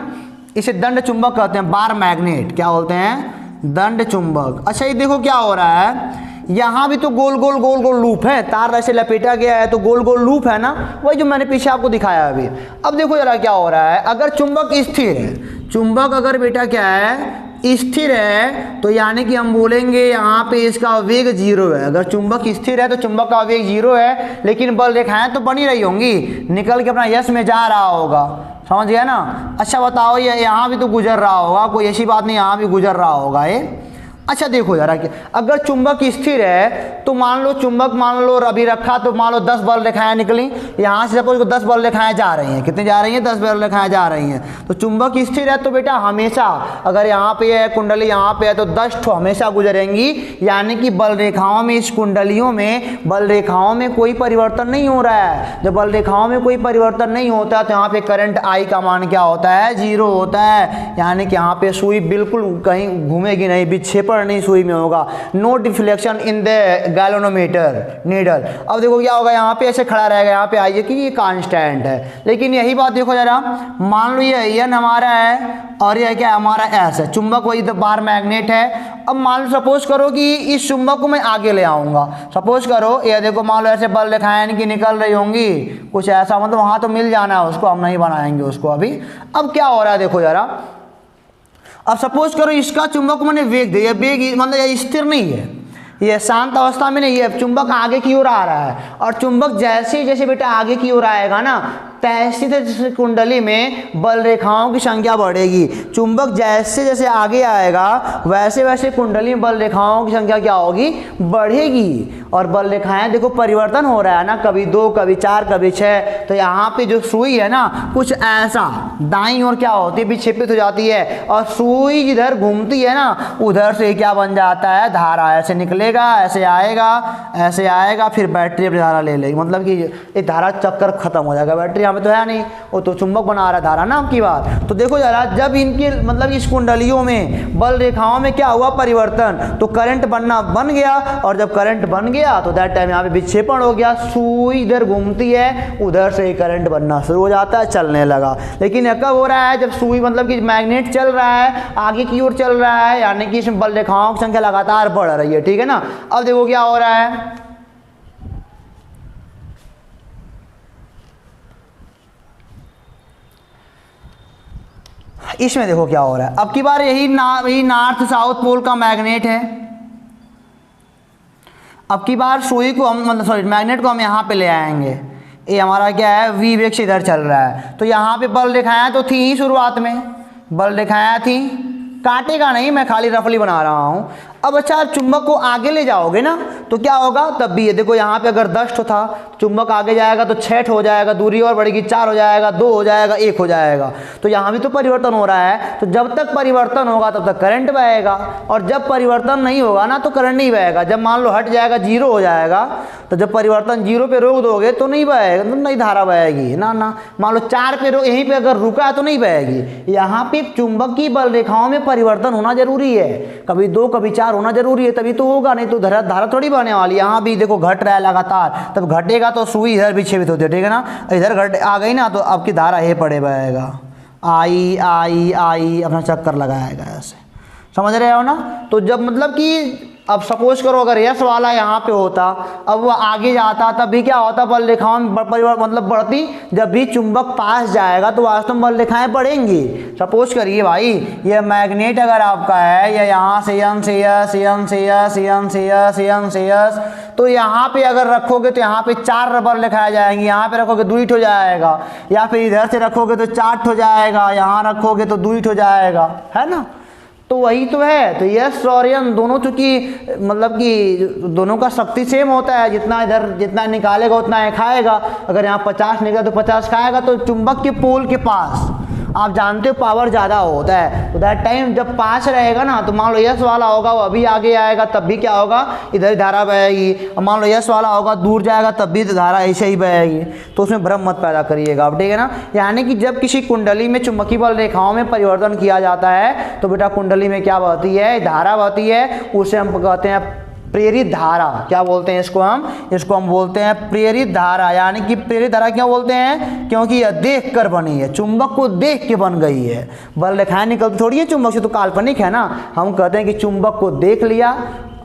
इसे दंड चुंबक कहते हैं, बार मैग्नेट। क्या बोलते हैं? दंड चुंबक। अच्छा, ये देखो क्या हो रहा है, यहाँ भी तो गोल गोल लूप है, तार ऐसे लपेटा गया है तो गोल गोल लूप है ना, वही जो मैंने पीछे आपको दिखाया अभी। अब देखो जरा क्या हो रहा है, अगर चुंबक स्थिर है, चुंबक अगर बेटा क्या है? स्थिर है, तो यानी कि हम बोलेंगे यहाँ पे इसका वेग 0 है। अगर चुंबक स्थिर है तो चुंबक का वेग 0 है, लेकिन बल रेखाएं तो बनी रही होंगी, निकल के अपना यश में जा रहा होगा। समझ गया ना। अच्छा बताओ, ये यहाँ भी तो गुजर रहा होगा, कोई ऐसी बात नहीं, यहाँ भी गुजर रहा होगा ये। अच्छा देखो जरा, अगर चुंबक स्थिर है तो मान लो चुंबक, मान लो अभी रखा, तो मान लो 10 बल रेखाएं निकली यहाँ से, सपोज 10 बल रेखाएं जा रही हैं। कितनी जा रही हैं? 10 बल रेखाएं जा रही हैं। तो चुंबक स्थिर है तो बेटा हमेशा, अगर यहाँ पे है कुंडली, यहाँ पे है, तो 10 ठो हमेशा गुजरेंगी। यानी कि बल रेखाओं में, इस कुंडलियों में बल रेखाओं में कोई परिवर्तन नहीं हो रहा है। जब बल रेखाओं में कोई परिवर्तन नहीं होता तो यहाँ पे करंट आई का मान क्या होता है? 0 होता है। यानी कि यहाँ पे सुई बिल्कुल कहीं घूमेगी नहीं, विक्षेपण नहीं सुई में होगा। No deflection in the galvanometer needle. अब देखो क्या होगा, यहाँ पे ऐसे खड़ा रहेगा, यहाँ पे आइए कि ये कांस्टेंट है। लेकिन यही बात देखो जरा, मान लो ये एन हमारा है और ये क्या हमारा एस है, चुंबक वही बार मैग्नेट है। अब मान लो सपोज करो कि इस चुंबक को मैं आगे ले आऊँगा, सपोज करो ये देखो, मान लो ऐसे बल रेखाएं की निकल रही होंगी, कुछ ऐसा, मतलब वहाँ तो मिल जाना है उसको, हम नहीं बनाएंगे उसको अभी। अब क्या हो रहा है देखो जरा, अब सपोज करो इसका चुंबक को मैंने वेग दिया, वेग मतलब ये स्थिर नहीं है, ये शांत अवस्था में नहीं है, चुंबक आगे की ओर आ रहा है। और चुंबक जैसे जैसे बेटा आगे की ओर आएगा ना, तैसे तैसे कुंडली में बल रेखाओं की संख्या बढ़ेगी। चुंबक जैसे जैसे आगे आएगा वैसे वैसे कुंडली में बल रेखाओं की संख्या क्या होगी? बढ़ेगी। और बल रेखाएं देखो परिवर्तन हो रहा है ना, कभी 2, कभी 4, कभी 6। तो यहाँ पे जो सुई है ना, कुछ ऐसा दाईं ओर क्या होती है? विक्षेपित हो जाती है। और सुई जिधर घूमती है ना, उधर से क्या बन जाता है? धारा। ऐसे निकलेगा, ऐसे आएगा, ऐसे आएगा, फिर बैटरी अपनी धारा ले लेगी, मतलब कि ये धारा चक्कर खत्म हो जाएगा, बैटरी यहाँ पे तो है नहीं, वो तो चुंबक बना रहा है धारा ना आपकी बात। तो देखो जरा, जब इनके मतलब इस कुंडलियों में बल रेखाओं में क्या हुआ परिवर्तन, तो करंट बनना बन गया, और जब करंट बन गया तो दैट टाइम यहाँ पे विक्षेपण हो गया, सुई इधर घूमती है, उधर से ही करंट बनना शुरू हो जाता है, चलने लगा। लेकिन यह कब हो रहा है, जब सुई मतलब कि मैग्नेट चल रहा है, आगे की ओर चल रहा है, यानी कि इसमें बल रेखाओं की संख्या लगातार बढ़ रही है, ठीक है ना। अब देखो क्या हो रहा है, इसमें देखो क्या हो रहा है। अब की बार यही नॉर्थ साउथ पोल का मैग्नेट है। अब की बार सुई को हम मतलब सॉरी मैग्नेट को हम यहाँ पे ले आएंगे। ये हमारा क्या है, वी वेग से इधर चल रहा है, तो यहाँ पे बल रेखाएं तो थी ही शुरुआत में, बल रेखाएं थी, काटेगा नहीं, मैं खाली रफली बना रहा हूँ। अब अच्छा, आप चुंबक को आगे ले जाओगे ना तो क्या होगा, तब भी ये देखो यहाँ पे अगर 10 ठो था, चुंबक आगे जाएगा तो 6 ठो हो जाएगा, दूरी और बढ़ेगी, 4 हो जाएगा, 2 हो जाएगा, 1 हो जाएगा। तो यहाँ भी तो परिवर्तन हो रहा है। तो जब तक परिवर्तन होगा तब तक करंट बहेगा, और जब परिवर्तन नहीं होगा ना तो करंट नहीं बहेगा। जब मान लो हट जाएगा, 0 हो जाएगा, तो जब परिवर्तन 0 पे रोक दोगे तो नहीं बहेगा, तो नहीं धारा बहेगी ना। मान लो 4 पे यहीं पे अगर रुका है तो नहीं बहेगी। यहाँ पे चुंबक की बल रेखाओं में परिवर्तन होना जरूरी है, कभी 2 कभी 4 होना जरूरी है, तभी तो होगा, नहीं तो धारा थोड़ी बहने वाली। यहाँ भी देखो घट रहा है लगातार, तब घटेगा तो सुई इधर विक्षेपित होती है, ठीक है ना। इधर घट आ गई ना तो आपकी धारा ये पड़े बहेगा, आई आई आई अपना चक्कर लगाएगा ऐसे, समझ रहे हो ना। तो जब मतलब कि अब सपोज करो अगर यस वाला यहाँ पे होता, अब वो आगे जाता, तब भी क्या होता, बल रेखाओं में परिवर्तन मतलब बढ़ती। जब भी चुंबक पास जाएगा तो वास्तव में बल रेखाएं बढ़ेंगी। सपोज करिए भाई, ये मैग्नेट अगर आपका है, या यहाँ से यन से यस, यन से यस, यन से यस, यन से यस, तो यहाँ पे अगर रखोगे तो यहाँ पे 4 बल रेखाएं जाएंगी, यहाँ पे रखोगे 2 हो जाएगा, या फिर इधर से रखोगे तो 4 हो जाएगा, यहाँ रखोगे तो 2 हो जाएगा, है ना। तो वही तो है। तो यस और यन दोनों, चूंकि मतलब कि दोनों का शक्ति सेम होता है, जितना इधर जितना निकालेगा उतना ये खाएगा। अगर यहाँ 50 निकला तो 50 खाएगा। तो चुंबक के पोल के पास आप जानते हो पावर ज़्यादा होता है, तो दैट टाइम जब पास रहेगा ना, तो मान लो यस वाला होगा वो अभी आगे आएगा, तब भी क्या होगा, इधर धारा बहेगी। और मान लो यस वाला होगा दूर जाएगा, तब भी धारा ऐसे ही बहेगी। तो उसमें भ्रम मत पैदा करिएगा आप, ठीक है ना। यानी कि जब किसी कुंडली में चुंबकीय बल रेखाओं में परिवर्तन किया जाता है तो बेटा कुंडली में क्या बहती है, धारा बहती है, उसे हम कहते हैं प्रेरित धारा। क्या बोलते हैं इसको हम बोलते हैं प्रेरित धारा। यानी कि प्रेरित धारा क्यों बोलते हैं, क्योंकि यह देख कर बनी है, चुंबक को देख के बन गई है। बल रेखाएं निकलती थोड़ी है चुंबक से, तो काल्पनिक है ना। हम कहते हैं कि चुंबक को देख लिया,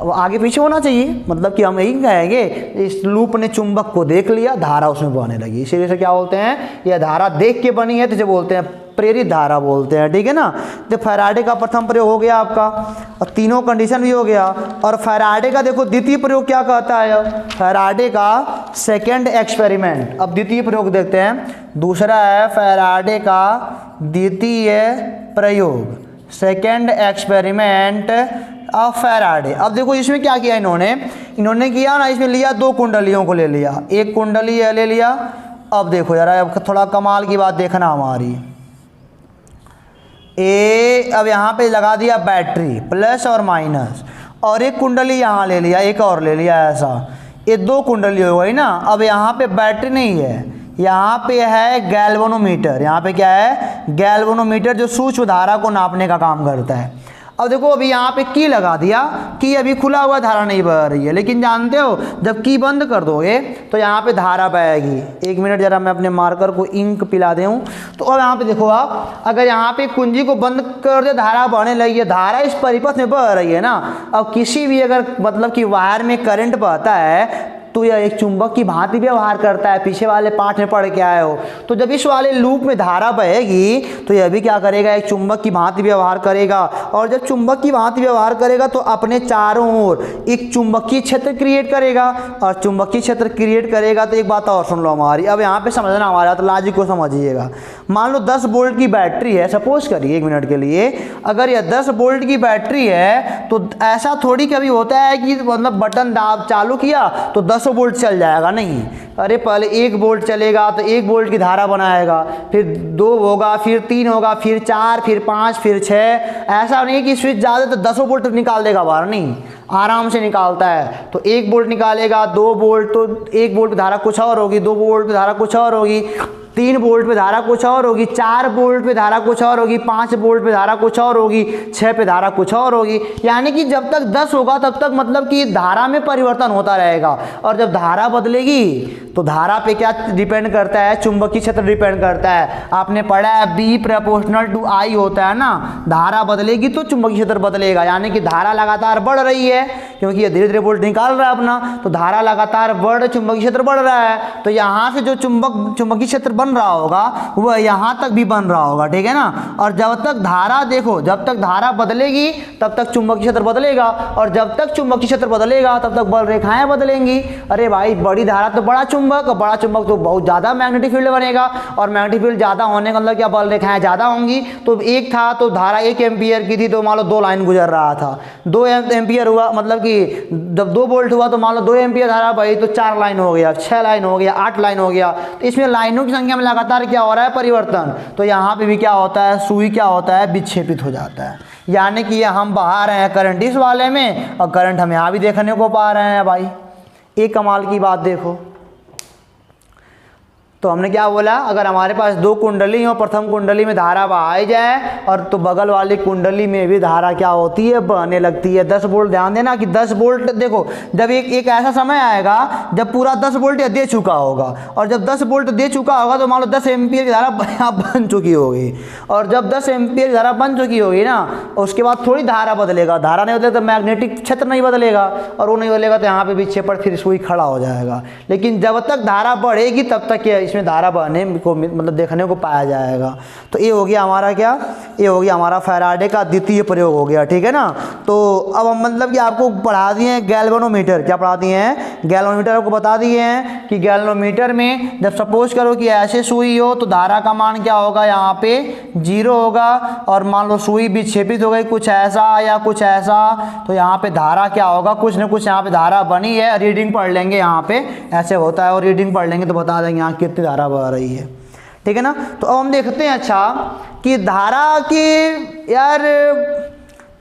आगे पीछे होना चाहिए, मतलब कि हम यही कहेंगे इस लूप ने चुंबक को देख लिया, धारा उसमें बहने लगी, इसीलिए से क्या बोलते हैं, यह धारा देख के बनी है, तो जो बोलते हैं प्रेरित धारा बोलते हैं, ठीक है ना। तो फैराडे का प्रथम प्रयोग हो गया आपका, और तीनों कंडीशन भी हो गया। और फैराडे का देखो द्वितीय प्रयोग क्या कहता है, फैराडे का सेकंड एक्सपेरिमेंट। अब द्वितीय प्रयोग देखते हैं, दूसरा है फैराडे का द्वितीय प्रयोग, सेकंड एक्सपेरिमेंट ऑफ फैराडे। अब देखो इसमें क्या किया इन्होंने किया ना, इसमें लिया 2 कुंडलियों को ले लिया, एक कुंडली ले लिया। अब देखो जरा, अब थोड़ा कमाल की बात देखना हमारी, अब यहाँ पे लगा दिया बैटरी प्लस और माइनस, और एक कुंडली यहाँ ले लिया, एक और ले लिया, ऐसा ये 2 कुंडली हो गई ना। अब यहाँ पे बैटरी नहीं है, यहाँ पे है गैल्वेनोमीटर। यहाँ पे क्या है, गैल्वेनोमीटर, जो सूक्ष्म धारा को नापने का काम करता है। अब देखो अभी यहाँ पे की लगा दिया, की अभी खुला हुआ, धारा नहीं बह रही है, लेकिन जानते हो जब की बंद कर दोगे तो यहाँ पे धारा बहेगी। 1 मिनट जरा मैं अपने मार्कर को इंक पिला दूँ। तो अब यहाँ पे देखो आप, अगर यहाँ पे कुंजी को बंद कर दे, धारा बहने लगी है, धारा इस परिपथ में बह रही है ना। अब किसी भी अगर मतलब कि वायर में करंट बहता है तो यह एक चुंबक की भांति व्यवहार करता है, पीछे वाले पाठ में पढ़ के आए हो। तो जब इस वाले लूप में धारा बहेगी तो यह भी क्या करेगा, एक चुंबक की भांति व्यवहार करेगा। और जब चुंबक की भांति व्यवहार करेगा तो अपने चारों ओर एक चुंबकीय क्षेत्र क्रिएट करेगा, और चुंबकीय क्षेत्र क्रिएट करेगा तो एक बात और सुन लो हमारी, अब यहाँ पे समझना हमारा, तो लॉजिक को समझिएगा। मान लो 10 वोल्ट की बैटरी है, सपोज करिए 1 मिनट के लिए, अगर यह 10 वोल्ट की बैटरी है तो ऐसा थोड़ी कभी होता है कि मतलब बटन दाब चालू किया तो 10 वोल्ट चल जाएगा, नहीं। अरे पहले 1 वोल्ट चलेगा तो 1 वोल्ट की धारा बनाएगा, फिर 2 होगा, फिर 3 होगा, फिर 4, फिर 5, फिर 6। ऐसा नहीं कि स्विच ज़्यादा तो 10 वोल्ट निकाल देगा बाहर, नहीं, आराम से निकालता है। तो 1 वोल्ट निकालेगा, 2 वोल्ट, तो 1 वोल्ट की धारा कुछ और होगी, 2 वोल्ट की धारा कुछ और होगी, 3 वोल्ट पे धारा कुछ और होगी, 4 वोल्ट पे धारा कुछ और होगी, 5 वोल्ट पे धारा कुछ और होगी, 6 पे धारा कुछ और होगी। यानी कि जब तक 10 होगा तब तक मतलब कि धारा में परिवर्तन होता रहेगा। और जब धारा बदलेगी तो धारा पे क्या डिपेंड करता है, चुंबकीय क्षेत्र डिपेंड करता है। आपने पढ़ा है B प्रोपोर्शनल टू I होता है ना, धारा बदलेगी तो चुंबकीय क्षेत्र बदलेगा। यानी कि धारा लगातार बढ़ रही है क्योंकि ये धीरे धीरे वोल्ट निकाल रहा है अपना, तो धारा लगातार बढ़, चुंबकीय क्षेत्र बढ़ रहा है। तो यहाँ से जो चुंबकीय क्षेत्र बन रहा होगा वह यहाँ तक भी बन रहा होगा, ठीक है ना। और जब तक धारा, देखो, जब तक धारा बदलेगी तब तक चुंबकीय क्षेत्र बदलेगा, और जब तक चुंबकीय क्षेत्र बदलेगा तब तक बल रेखाएं बदलेंगी। अरे भाई, बड़ी धारा तो बड़ा चुंबक, बड़ा चुंबक तो बहुत ज़्यादा मैग्नेटिक फील्ड बनेगा, और मैग्नेटिक फील्ड ज़्यादा होने का मतलब क्या, बल रेखाएं ज़्यादा होंगी। तो एक था तो धारा 1 एम्पियर की थी, तो मान लो 2 लाइन गुजर रहा था, 2 एम्पियर हुआ, मतलब कि जब 2 वोल्ट हुआ तो मान लो 2 एम्पियर धारा भाई, तो 4 लाइन हो गया, 6 लाइन हो गया, 8 लाइन हो गया। तो इसमें लाइनों की संख्या में लगातार क्या हो रहा है, परिवर्तन। तो यहाँ पे भी क्या होता है, सुई क्या होता है, विक्षेपित हो जाता है। यानी कि हम बहा रहे हैं करंट इस वाले में, और करंट हम यहाँ भी देखने को पा रहे हैं भाई। एक कमाल की बात देखो, तो हमने क्या बोला, अगर हमारे पास 2 कुंडली हो, प्रथम कुंडली में धारा बहाई जाए और तो बगल वाली कुंडली में भी धारा क्या होती है, बहने लगती है। 10 वोल्ट, ध्यान देना कि 10 वोल्ट, देखो जब एक ऐसा समय आएगा जब पूरा 10 वोल्ट दे चुका होगा, और जब 10 वोल्ट दे चुका होगा तो मान लो 10 एम्पियर की धारा बन चुकी होगी, और जब 10 एम्पियर की धारा बन चुकी होगी ना, उसके बाद थोड़ी धारा बदलेगा। धारा नहीं बदलेगा तो मैग्नेटिक क्षेत्र नहीं बदलेगा, और वो नहीं बदलेगा तो यहाँ पे विक्षेपण, फिर सुई खड़ा हो जाएगा। लेकिन जब तक धारा बढ़ेगी तब तक इसमें धारा बहने को मतलब देखने को पाया जाएगा। तो ये हो गया हमारा क्या, ये हो गया हमारा फैराडे का द्वितीय प्रयोग हो गया, ठीक है ना। तो अब हम मतलब कि आपको पढ़ा दिए हैं गैल्वेनोमीटर, क्या पढ़ा दिए हैं, गैल्वेनोमीटर आपको बता दिए हैं कि गैल्वेनोमीटर में जब सपोज करो कि ऐसे सुई हो तो धारा का मान क्या होगा, यहाँ पे 0 होगा, और मान लो सुई विक्षेपित हो गई कुछ ऐसा या कुछ ऐसा, तो यहाँ पे धारा क्या होगा, कुछ ना कुछ यहाँ पे धारा बनी है। रीडिंग पढ़ लेंगे, यहाँ पे ऐसे होता है, और रीडिंग पढ़ लेंगे तो बता देंगे यहाँ कितनी धारा बह रही है, ठीक है ना। तो अब हम देखते हैं अच्छा कि धारा की, यार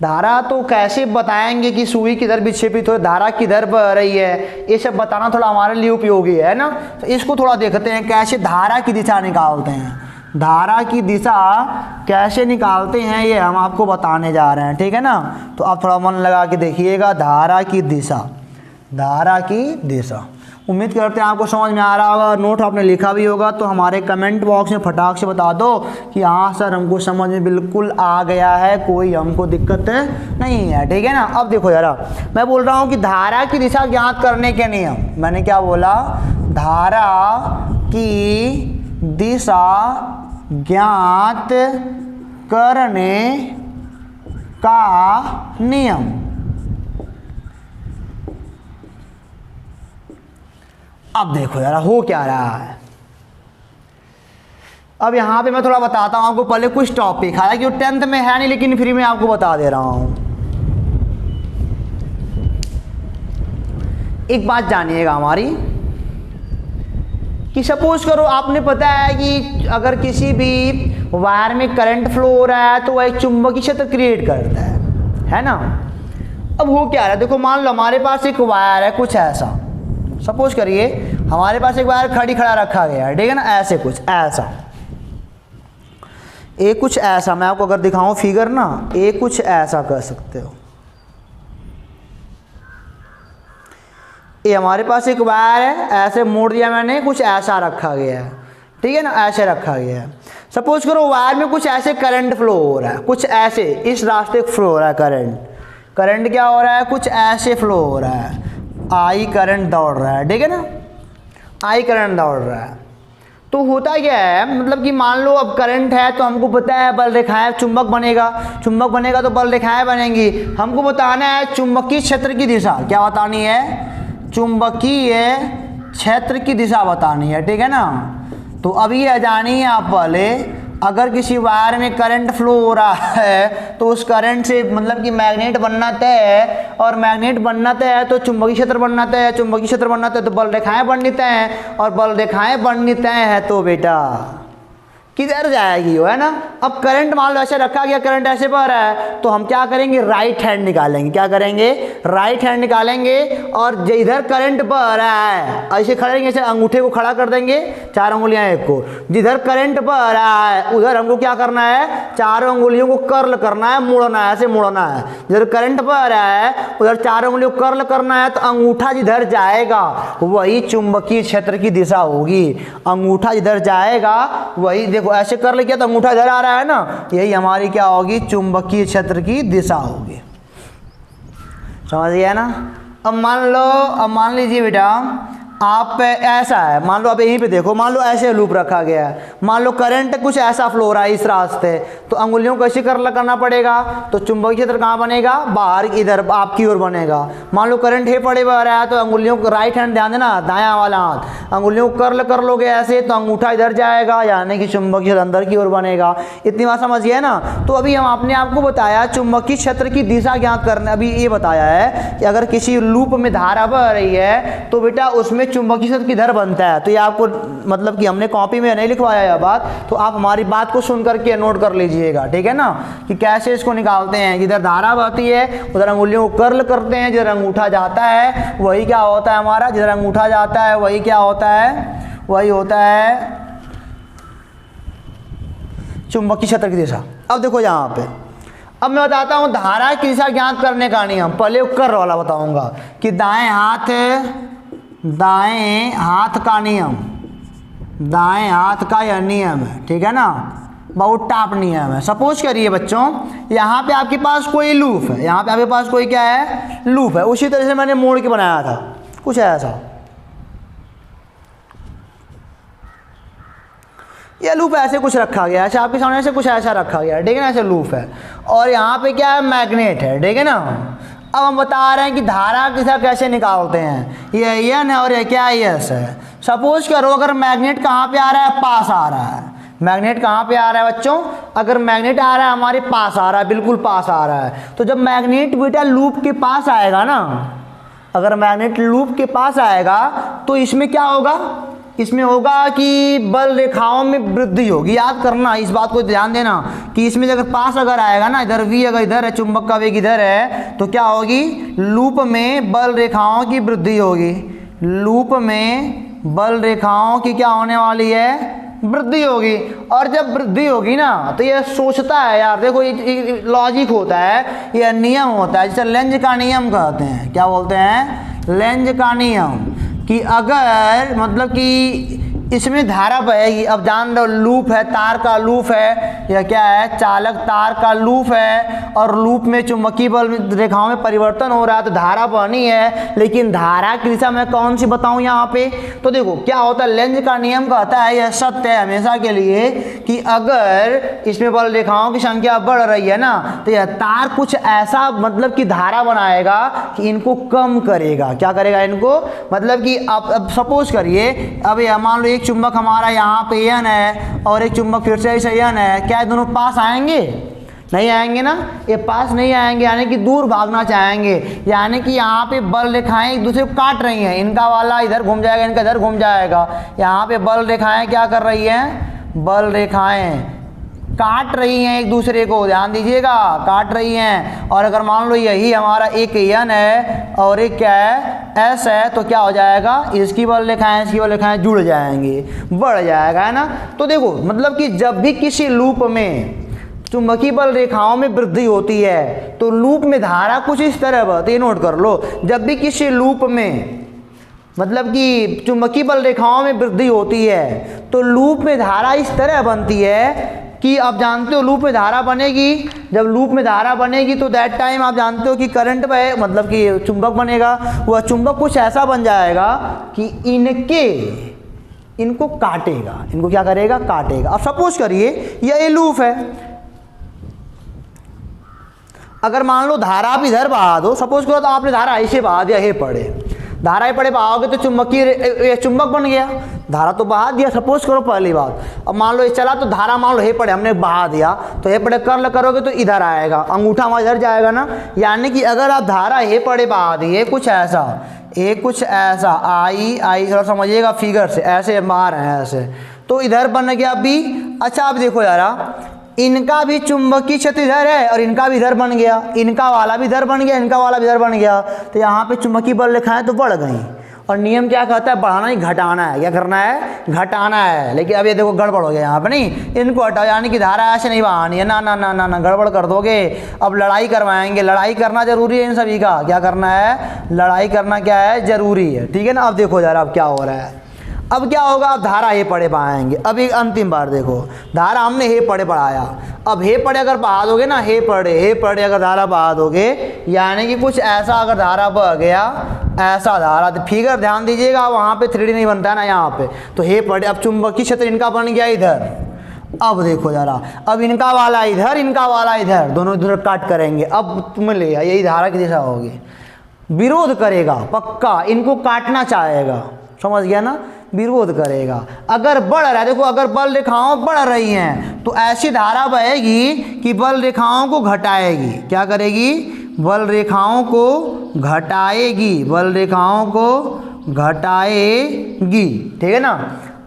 धारा तो कैसे बताएंगे कि सुई किधर विक्षेपित हो, धारा किधर बह रही है, ये सब बताना थोड़ा हमारे लिए उपयोगी है ना। तो इसको थोड़ा देखते हैं कैसे धारा की दिशा निकालते हैं, धारा की दिशा कैसे निकालते हैं ये हम आपको बताने जा रहे हैं, ठीक है ना। तो आप थोड़ा मन लगा के देखिएगा, धारा की दिशा, धारा की दिशा। उम्मीद करते हैं आपको समझ में आ रहा होगा, और नोट आपने लिखा भी होगा तो हमारे कमेंट बॉक्स में फटाक से बता दो कि हाँ सर हमको समझ में बिल्कुल आ गया है, कोई हमको दिक्कत नहीं है, ठीक है ना। अब देखो जरा, मैं बोल रहा हूँ कि धारा की दिशा ज्ञात करने के नियम, मैंने क्या बोला, धारा की दिशा ज्ञात करने का नियम। अब देखो यार हो क्या रहा है, अब यहाँ पे मैं थोड़ा बताता हूँ आपको। पहले कुछ टॉपिक, हालांकि वो 10th में है नहीं लेकिन फ्री में आपको बता दे रहा हूँ। एक बात जानिएगा हमारी कि सपोज करो आपने पता है कि अगर किसी भी वायर में करंट फ्लो हो रहा है तो वह एक चुंबकीय क्षेत्र क्रिएट करता है ना। अब हो क्या रहा है, देखो मान लो हमारे पास एक वायर है कुछ ऐसा, सपोज करिए हमारे पास एक वायर खड़ा रखा गया है, ठीक है ना, ऐसे कुछ ऐसा, एक कुछ ऐसा, मैं आपको अगर दिखाऊं फिगर ना, एक कुछ ऐसा कर सकते हो। ये हमारे पास एक वायर है, ऐसे मोड़ दिया मैंने, कुछ ऐसा रखा गया है, ठीक है ना, ऐसे रखा गया है। सपोज करो वायर में कुछ ऐसे करंट फ्लो हो रहा है, कुछ ऐसे इस रास्ते फ्लो हो रहा है करंट क्या हो रहा है, कुछ ऐसे फ्लो हो रहा है, आई करंट दौड़ रहा है, ठीक है ना, आई करंट दौड़ रहा है। तो होता क्या है, मतलब कि मान लो अब करंट है तो हमको पता है बल रेखाएं, चुंबक बनेगा तो बल रेखाएं बनेंगी। हमको बताना है चुंबकीय क्षेत्र की दिशा, क्या बतानी है, चुंबकीय क्षेत्र की दिशा बतानी है, ठीक है ना। तो अभी यह जानिए आप पहले, अगर किसी वायर में करंट फ्लो हो रहा है तो उस करंट से मतलब कि मैग्नेट बनना तय है, और मैग्नेट बनना तय है तो चुंबकीय क्षेत्र बनना तय है, चुंबकीय क्षेत्र बनना तय तो बल रेखाएं बननी तय हैं, और बल रेखाएं बननी तय है तो बेटा किधर जाएगी वो, है ना। अब करंट मान लो ऐसे रखा गया, करंट ऐसे बह रहा है, तो हम क्या करेंगे, राइट हैंड निकालेंगे। क्या करेंगे, राइट हैंड निकालेंगे। और जिधर करंट बह रहा है ऐसे खड़े रहेंगे, ऐसे अंगूठे को खड़ा कर देंगे, 4 उंगलियां एक को। जिधर करंट बह रहा है उधर हमको क्या करना है, 4 उंगलियों को कर्ल करना है, मुड़ना है, ऐसे मुड़ना है। जिधर करंट बह रहा है उधर 4 उंगलियों को कर्ल करना है, तो अंगूठा जिधर जाएगा वही चुंबकीय क्षेत्र की दिशा होगी। अंगूठा जिधर जाएगा वही, देखो ऐसे कर ले किया तो अंगूठा इधर आ रहा है ना, यही हमारी क्या होगी, चुंबकीय क्षेत्र की दिशा होगी। समझ गया ना। अब मान लीजिए बेटा आप ऐसा है, मान लो आप यहीं पे देखो, मान लो ऐसे लूप रखा गया है, मान लो करंट कुछ ऐसा फ्लो हो रहा है इस रास्ते, तो अंगुलियों को ऐसे करना पड़ेगा, तो चुंबकीय क्षेत्र कहाँ बनेगा, बाहर इधर आपकी ओर बनेगा। मान लो करंट है पड़े बह रहा है, तो अंगुलियों को, राइट हैंड ध्यान देना, दायां वाला हाथ, अंगुलियों को कर लोगे ऐसे, तो अंगूठा इधर जाएगा, यानी कि चुंबकीय क्षेत्र अंदर की ओर बनेगा। इतनी बात समझिए ना। तो अभी हम आपने आपको बताया चुंबकीय क्षेत्र की दिशा ज्ञात करने, अभी ये बताया है कि अगर किसी लूप में धारा बह रही है तो बेटा उसमें चुंबकीय क्षेत्र किधर बनता है। तो ये आपको मतलब कि हमने कॉपी में नहीं लिखवाया यह बात, तो आप हमारी बात को सुन करके नोट कर लीजिएगा, ठीक है ना, कि कैसे इसको निकालते हैं। जिधर धारा बहती है उधर अंगुलियों को कर्ल करते हैं, जिधर अंगूठा जाता है वही क्या होता है हमारा, जिधर अंगूठा जाता है वही क्या होता है, वही होता है चुंबकीय क्षेत्र की दिशा। अब देखो यहाँ पे, अब मैं बताता हूँ धारा की दिशा ज्ञात करने का नियम। पहले कर्ल वाला बताऊंगा कि दाएं हाथ का नियम, दाएं हाथ का यह नियम है, ठीक है ना, बहुत टॉप नियम है। सपोज करिए बच्चों यहाँ पे आपके पास कोई लूप है, यहाँ पे आपके पास कोई क्या है, लूप है। उसी तरह से मैंने मोड़ के बनाया था कुछ ऐसा, ये लूप ऐसे कुछ रखा गया, ऐसे आपके सामने ऐसे कुछ ऐसा रखा गया, ठीक है ना, ऐसे लूप है। और यहाँ पे क्या है, मैग्नेट है, ठीक है ना। अब हम बता रहे हैं कि धारा की दिशा कैसे निकालते हैं, ये एन है और ये क्या है, एस है। सपोज करो अगर मैग्नेट कहाँ पे आ रहा है, पास आ रहा है। मैग्नेट कहाँ पे आ रहा है बच्चों, अगर मैग्नेट आ रहा है हमारे पास आ रहा है, बिल्कुल पास आ रहा है, तो जब मैग्नेट बेटा लूप के पास आएगा ना, अगर मैग्नेट लूप के पास आएगा तो इसमें क्या होगा, इसमें होगा कि बल रेखाओं में वृद्धि होगी। याद करना, इस बात को ध्यान देना कि इसमें अगर पास अगर आएगा ना, इधर v अगर इधर है, चुंबक का वेग इधर है, तो क्या होगी, लूप में बल रेखाओं की वृद्धि होगी। लूप में बल रेखाओं की क्या होने वाली है, वृद्धि होगी। और जब वृद्धि होगी ना तो ये सोचता है यार, देखो ये लॉजिक होता है, ये नियम होता है, जिसे लेंज का नियम कहते हैं। क्या बोलते हैं, लेंज का नियम, कि अगर मतलब कि इसमें धारा बहेगी। अब जान लो लूप है, तार का लूप है, यह क्या है, चालक तार का लूप है, और लूप में चुंबकीय बल रेखाओं में परिवर्तन हो रहा है, तो धारा बहनी है। लेकिन धारा की दिशा मैं कौन सी बताऊं यहाँ पे, तो देखो क्या होता है, लेंज का नियम कहता है, यह सत्य है हमेशा के लिए, कि अगर इसमें बल रेखाओं की संख्या बढ़ रही है ना, तो यह तार कुछ ऐसा मतलब कि धारा बनाएगा कि इनको कम करेगा। क्या करेगा इनको, मतलब कि अब सपोज करिए, अब यह मान लो एक चुंबक हमारा यहाँ पे एन है और एक चुंबक फिर से ऐसे एन है, क्या ये दोनों पास आएंगे, नहीं आएंगे ना, ये पास नहीं आएंगे, यानी कि दूर भागना चाहेंगे। यानी कि यहाँ पे बल रेखाएं एक दूसरे को काट रही हैं, इनका वाला इधर घूम जाएगा, इनका इधर घूम जाएगा। यहाँ पे बल रेखाएं क्या कर रही हैं, बल रेखाएं काट रही हैं एक दूसरे को, ध्यान दीजिएगा, काट रही हैं। और अगर मान लो यही हमारा एक एन है और एक क्या है, एस है, तो क्या हो जाएगा, इसकी बल रेखाएं इसकी बल रेखाएं जुड़ जाएंगी, बढ़ जाएगा, है ना। तो देखो मतलब कि जब भी किसी लूप में चुंबकीय बल रेखाओं में वृद्धि होती है तो लूप में धारा कुछ इस तरह बहती है, नोट कर लो। जब भी किसी लूप में मतलब कि चुंबकीय बल रेखाओं में वृद्धि होती है तो लूप में धारा इस तरह बनती है कि आप जानते हो लूप में धारा बनेगी। जब लूप में धारा बनेगी तो दैट टाइम आप जानते हो कि करंट में मतलब कि चुंबक बनेगा, वह चुंबक कुछ ऐसा बन जाएगा कि इनको काटेगा, इनको क्या करेगा, काटेगा। अब सपोज करिए यह लूप है, अगर मान लो धारा आप इधर बहा दो, सपोज करो तो आपने धारा ऐसे बहा दिया, हे पड़े धारा ही पड़े बहाओगे तो चुंबकीय चुंबक बन गया, धारा तो बहा दिया। सपोज करो पहली बात, अब मान लो ये चला तो धारा मान लो हे पड़े हमने बहा दिया, तो हे पड़े कर्ल करोगे तो इधर आएगा, अंगूठा हमारा इधर जाएगा ना। यानी कि अगर आप धारा हे पड़े बहा दिए कुछ ऐसा, कुछ ऐसा आई थोड़ा समझिएगा फिगर से, ऐसे मार है ऐसे, तो इधर बन गया बी, अच्छा अब देखो यारा, इनका भी चुंबकीय क्षेत्र इधर है और इनका भी इधर बन गया, इनका वाला भी इधर बन गया, इनका वाला भी इधर बन गया, तो यहाँ पे चुंबकीय बल रेखाएं तो बढ़ गई। और नियम क्या कहता है, बढ़ाना नहीं घटाना है, क्या करना है, घटाना है। लेकिन अब ये देखो गड़बड़ हो गया यहाँ पे, नहीं इनको हटाओ, यानी कि धारा ऐसे नहीं बहानी है, ना ना ना ना ना, गड़बड़ कर दोगे। अब लड़ाई करवाएंगे, लड़ाई करना जरूरी है इन सभी का, क्या करना है, लड़ाई करना क्या है, जरूरी है, ठीक है ना। अब देखो जरा अब क्या हो रहा है, अब क्या होगा, अब धारा हे पढ़े पढ़ाएंगे। अब एक अंतिम बार देखो, धारा हमने हे पढ़े पढ़ाया, अब हे पढ़े अगर बहा दोगे ना, हे पढ़े अगर धारा बहा दोगे, यानी कि कुछ ऐसा अगर धारा बह गया, ऐसा धारा, तो फिगर ध्यान दीजिएगा, वहाँ पे 3D नहीं बनता है ना यहाँ पे, तो हे पढ़े। अब चुंबकीय क्षेत्र इनका बन गया इधर, अब देखो जरा, अब इनका वाला इधर, इनका वाला इधर, दोनों इधर काट करेंगे, अब तुम्हें ले यही धारा की दिशा होगी, विरोध करेगा पक्का, इनको काटना चाहेगा, समझ गया ना, विरोध करेगा। अगर बढ़ रहा है, देखो अगर बल रेखाओं बढ़ रही हैं तो ऐसी धारा बहेगी कि बल रेखाओं को घटाएगी, क्या करेगी, बल रेखाओं को घटाएगी, बल रेखाओं को घटाएगी, ठीक है ना।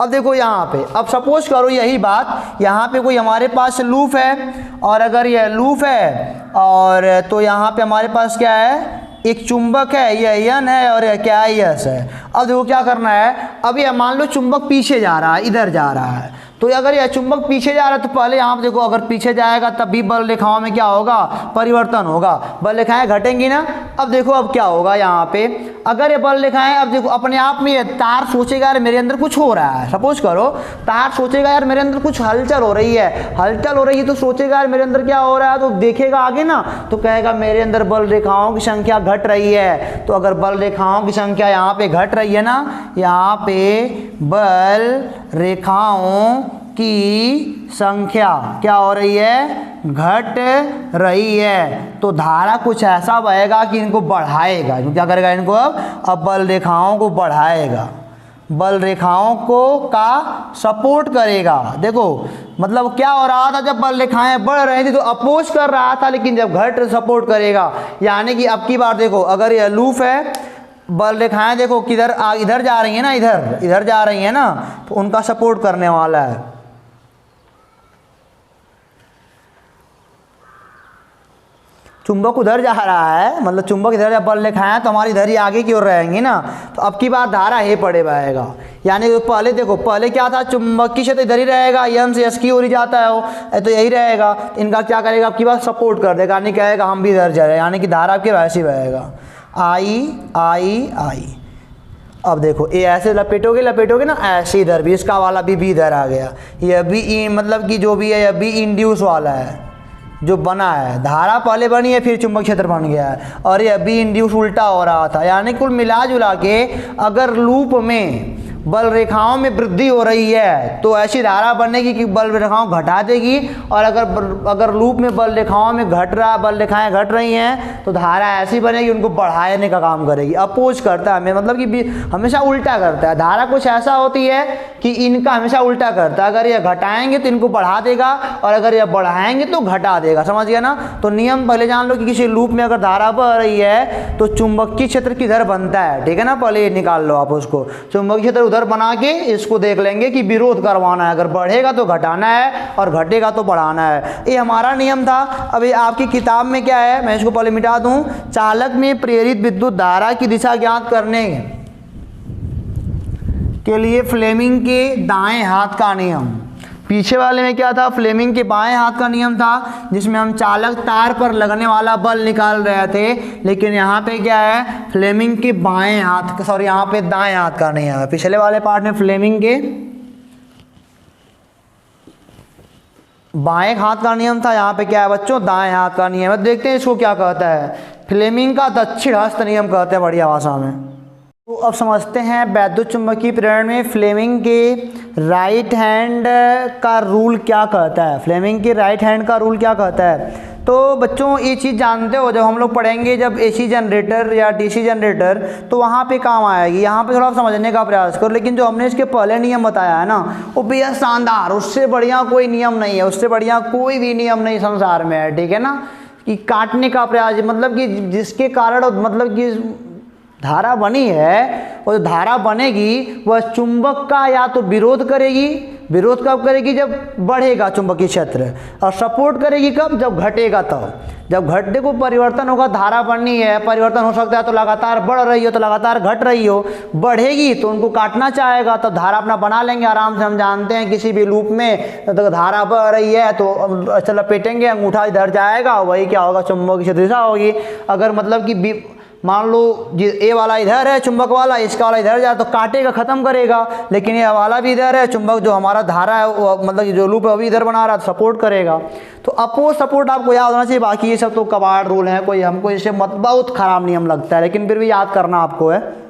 अब देखो यहाँ पे, अब सपोज करो यही बात, यहाँ पे कोई हमारे पास लूप है, और अगर यह लूप है और तो यहाँ पे हमारे पास क्या है, एक चुंबक है, यह एन है और यह क्या है, यस है। अब देखो क्या करना है, अब ये मान लो चुंबक पीछे जा रहा है, इधर जा रहा है, तो अगर यह चुंबक पीछे जा रहा है तो पहले यहाँ पे देखो, अगर पीछे जाएगा तब भी बल रेखाओं में क्या होगा, परिवर्तन होगा, बल रेखाएं घटेंगी ना। अब देखो अब क्या होगा यहाँ पे, अगर ये बल रेखाएं, अब देखो अपने आप में ये तार सोचेगा यार मेरे अंदर कुछ हो रहा है, सपोज करो तार सोचेगा यार मेरे अंदर कुछ हलचल हो रही है, हलचल हो रही है तो सोचेगा यार मेरे अंदर क्या हो रहा है, तो देखेगा आगे ना, तो कहेगा मेरे अंदर बल रेखाओं की संख्या घट रही है। तो अगर बल रेखाओं की संख्या यहाँ पे घट रही है ना, यहाँ पे बल रेखाओं की संख्या क्या हो रही है, घट रही है, तो धारा कुछ ऐसा बहेगा कि इनको बढ़ाएगा, क्या करेगा, इनको अब बल रेखाओं को बढ़ाएगा, बल रेखाओं को का सपोर्ट करेगा। देखो मतलब क्या हो रहा था, जब बल रेखाएं बढ़ रही थी तो अपोज कर रहा था, लेकिन जब घट सपोर्ट करेगा, यानी कि अब की बार देखो अगर यह लूप है, बल रेखाएं देखो किधर इधर जा रही है ना, इधर जा रही है ना, तो उनका सपोर्ट करने वाला है। चुंबक उधर जा रहा है, मतलब चुंबक इधर जब बल रेखाएं तो हमारी इधर ही आगे की ओर रहेंगी ना, तो अब की बार धारा हे पड़े बहेगा, यानी पहले देखो, पहले क्या था, चुंबकीय क्षेत्र इधर ही रहेगा, एम से एस की ओर ही जाता है वो, तो यही रहेगा, इनका क्या करेगा, अब की बार सपोर्ट कर देगा, नहीं कहेगा हम भी इधर जा रहे हैं, यानी कि धारा आपके वैसे ही बहेगा, आई। अब देखो ये ऐसे लपेटोगे ना, ऐसे इधर भी, इसका वाला भी इधर आ गया, यह भी मतलब कि जो भी है, यह भी इंड्यूस वाला है जो बना है, धारा पहले बनी है फिर चुंबक क्षेत्र बन गया है, और ये बी इंड्यूस उल्टा हो रहा था। यानी कुल मिला जुला के अगर लूप में बल रेखाओं में वृद्धि हो रही है तो ऐसी धारा बनेगी कि बल रेखाओं घटा देगी, और अगर लूप में बल रेखाओं में बल रेखाएं घट रही हैं तो धारा ऐसी बनेगी उनको बढ़ाने का काम करेगी, अपोज करता है हमें, मतलब कि हमेशा उल्टा करता है। धारा कुछ ऐसा होती है कि इनका हमेशा उल्टा करता है, अगर ये घटाएंगे तो इनको बढ़ा देगा, और अगर ये बढ़ाएंगे तो घटा देगा, समझ गया ना। तो नियम पहले जान लो कि किसी लूप में अगर धारा बह रही है तो चुंबकीय क्षेत्र किधर बनता है, ठीक है ना, पहले ये निकाल लो आप उसको, चुंबकीय क्षेत्र उधर बना के इसको देख लेंगे कि विरोध करवाना है, अगर बढ़ेगा तो घटाना है और घटेगा तो बढ़ाना है, ये हमारा नियम था। अभी आपकी किताब में क्या है, मैं इसको पहले मिटा दूं, चालक में प्रेरित विद्युत धारा की दिशा ज्ञात करने के लिए फ्लेमिंग के दाएं हाथ का नियम, पीछे वाले में क्या था, फ्लेमिंग के बाएं हाथ का नियम था, जिसमें हम चालक तार पर लगने वाला बल निकाल रहे थे, लेकिन यहाँ पे क्या है, फ्लेमिंग के बाएं हाथ, सॉरी यहाँ पे दाएं हाथ का नियम है। पिछले वाले पार्ट में फ्लेमिंग के बाएं हाथ का नियम था, यहाँ पे क्या है बच्चों, दाएं हाथ का नियम है। देखते हैं इसको क्या कहता है, फ्लेमिंग का दक्षिण हस्त नियम कहते हैं बढ़िया भाषा में। तो अब समझते हैं वैद्युत चुंबकीय प्रेरण में फ्लेमिंग के राइट हैंड का रूल क्या कहता है, फ्लेमिंग के राइट हैंड का रूल क्या कहता है। तो बच्चों ये चीज़ जानते हो, जब हम लोग पढ़ेंगे जब एसी जनरेटर या डीसी जनरेटर, तो वहाँ पे काम आएगी, यहाँ पे थोड़ा समझने का प्रयास करो। लेकिन जो हमने इसके पहले नियम बताया है ना, वो बेहद शानदार, उससे बढ़िया कोई नियम नहीं है, उससे बढ़िया कोई भी नियम नहीं संसार में है, ठीक है ना। कि काटने का प्रयास, मतलब कि जिसके कारण, मतलब कि धारा बनी है, और धारा बनेगी वह चुंबक का या तो विरोध करेगी, विरोध कब करेगी? जब बढ़ेगा चुंबकीय क्षेत्र। और सपोर्ट करेगी कब? जब घटेगा तब। जब घटने को परिवर्तन होगा, धारा बढ़नी है, परिवर्तन हो सकता है तो लगातार बढ़ रही हो तो लगातार घट रही हो, बढ़ेगी तो उनको काटना चाहेगा, तब धारा अपना बना लेंगे आराम से। हम जानते हैं किसी भी लूप में तो धारा बढ़ रही है तो ऐसे लपेटेंगे, अंगूठा इधर जाएगा, वही क्या होगा? चुंबकीय क्षेत्र दिशा होगी। अगर मतलब कि मान लो ए वाला इधर है चुंबक वाला, इसका वाला इधर जाए तो काटेगा, खत्म करेगा। लेकिन ये वाला भी इधर है, चुंबक जो हमारा धारा है वो मतलब जो लूप है वो भी इधर बना रहा है तो सपोर्ट करेगा। तो अपोज सपोर्ट आपको याद होना चाहिए। बाकी ये सब तो कबाड़ रूल है, कोई हमको इसे बहुत खराब नियम लगता है, लेकिन फिर भी याद करना आपको है।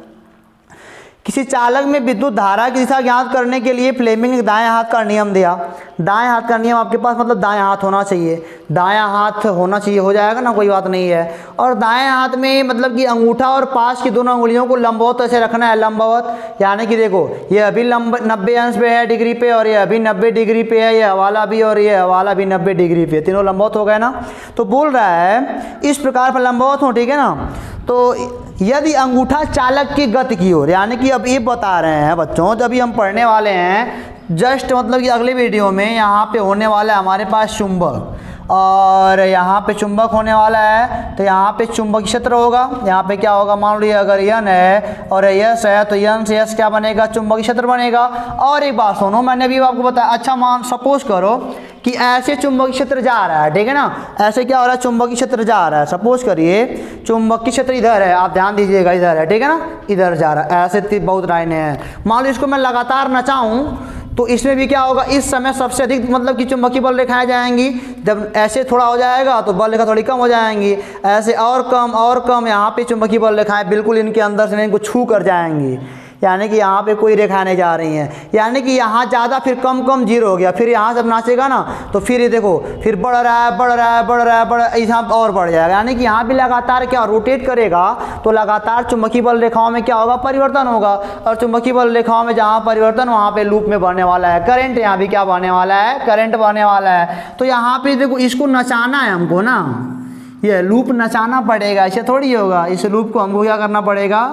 किसी चालक में विद्युत धारा की दिशा ज्ञात करने के लिए फ्लेमिंग ने दाएं हाथ का नियम दिया। दाएं हाथ का नियम आपके पास मतलब दाएं हाथ होना चाहिए, दायां हाथ होना चाहिए, हो जाएगा ना, कोई बात नहीं है। और दाएं हाथ में मतलब कि अंगूठा और पास की दोनों उंगलियों को लंबवत ऐसे रखना है, लंबवत। यानी कि देखो ये अभी 90 अंश पे है, डिग्री पे, और ये अभी 90 डिग्री पे है, ये हवाला भी और ये हवाला भी 90 डिग्री पे, तीनों लंबवत हो गए ना। तो बोल रहा है इस प्रकार पर लंबवत हो, ठीक है ना। तो यदि अंगूठा चालक की गति की ओर, यानी कि अब ये बता रहे हैं बच्चों, जब हम पढ़ने वाले हैं जस्ट मतलब कि अगले वीडियो में यहाँ पे होने वाला है हमारे पास चुंबक, और यहाँ पे चुंबक होने वाला है तो यहाँ पे चुंबकीय क्षेत्र होगा। यहाँ पे क्या होगा? मान लीजिए अगर यन है और यस है तो यन से यस क्या बनेगा? चुंबकीय क्षेत्र बनेगा। और एक बात सुनो, मैंने अभी आपको बताया, अच्छा मान सपोज करो कि ऐसे चुंबकीय क्षेत्र जा रहा है, ठीक है ना, ऐसे क्या हो रहा है? चुंबकीय क्षेत्र जा रहा है। सपोज करिए चुंबकीय क्षेत्र इधर है, आप ध्यान दीजिएगा, इधर है, ठीक है ना, इधर जा रहा है, ऐसे बहुत लाइनें हैं। मान लो इसको मैं लगातार नचाऊं तो इसमें भी क्या होगा? इस समय सबसे अधिक मतलब कि चुंबकीय बल रेखाएं जाएंगी। जब ऐसे थोड़ा हो जाएगा तो बल रेखा थोड़ी कम हो जाएंगी, ऐसे और कम, यहाँ पे चुंबकीय बल रेखाएं बिल्कुल इनके अंदर से इनको छू कर जाएंगी, यानी कि यहाँ पे कोई रेखा नहीं जा रही हैं, यानी कि यहाँ ज़्यादा फिर कम जीरो हो गया। फिर यहाँ जब नाचेगा ना तो फिर ये देखो फिर बढ़ रहा है यहाँ और बढ़ जाएगा, यानी कि यहाँ भी लगातार क्या रोटेट करेगा तो लगातार चुंबकीय बल रेखाओं में क्या होगा? परिवर्तन होगा। और चुंबकीय बल रेखाओं में जहाँ परिवर्तन वहाँ पे लूप में बढ़ने वाला है करंट, यहाँ भी क्या बढ़ने वाला है? करंट बढ़ने वाला है। तो यहाँ पे देखो इसको नचाना है हमको ना, ये लूप नचाना पड़ेगा, ऐसे थोड़ी होगा। इस लूप को हमको क्या करना पड़ेगा?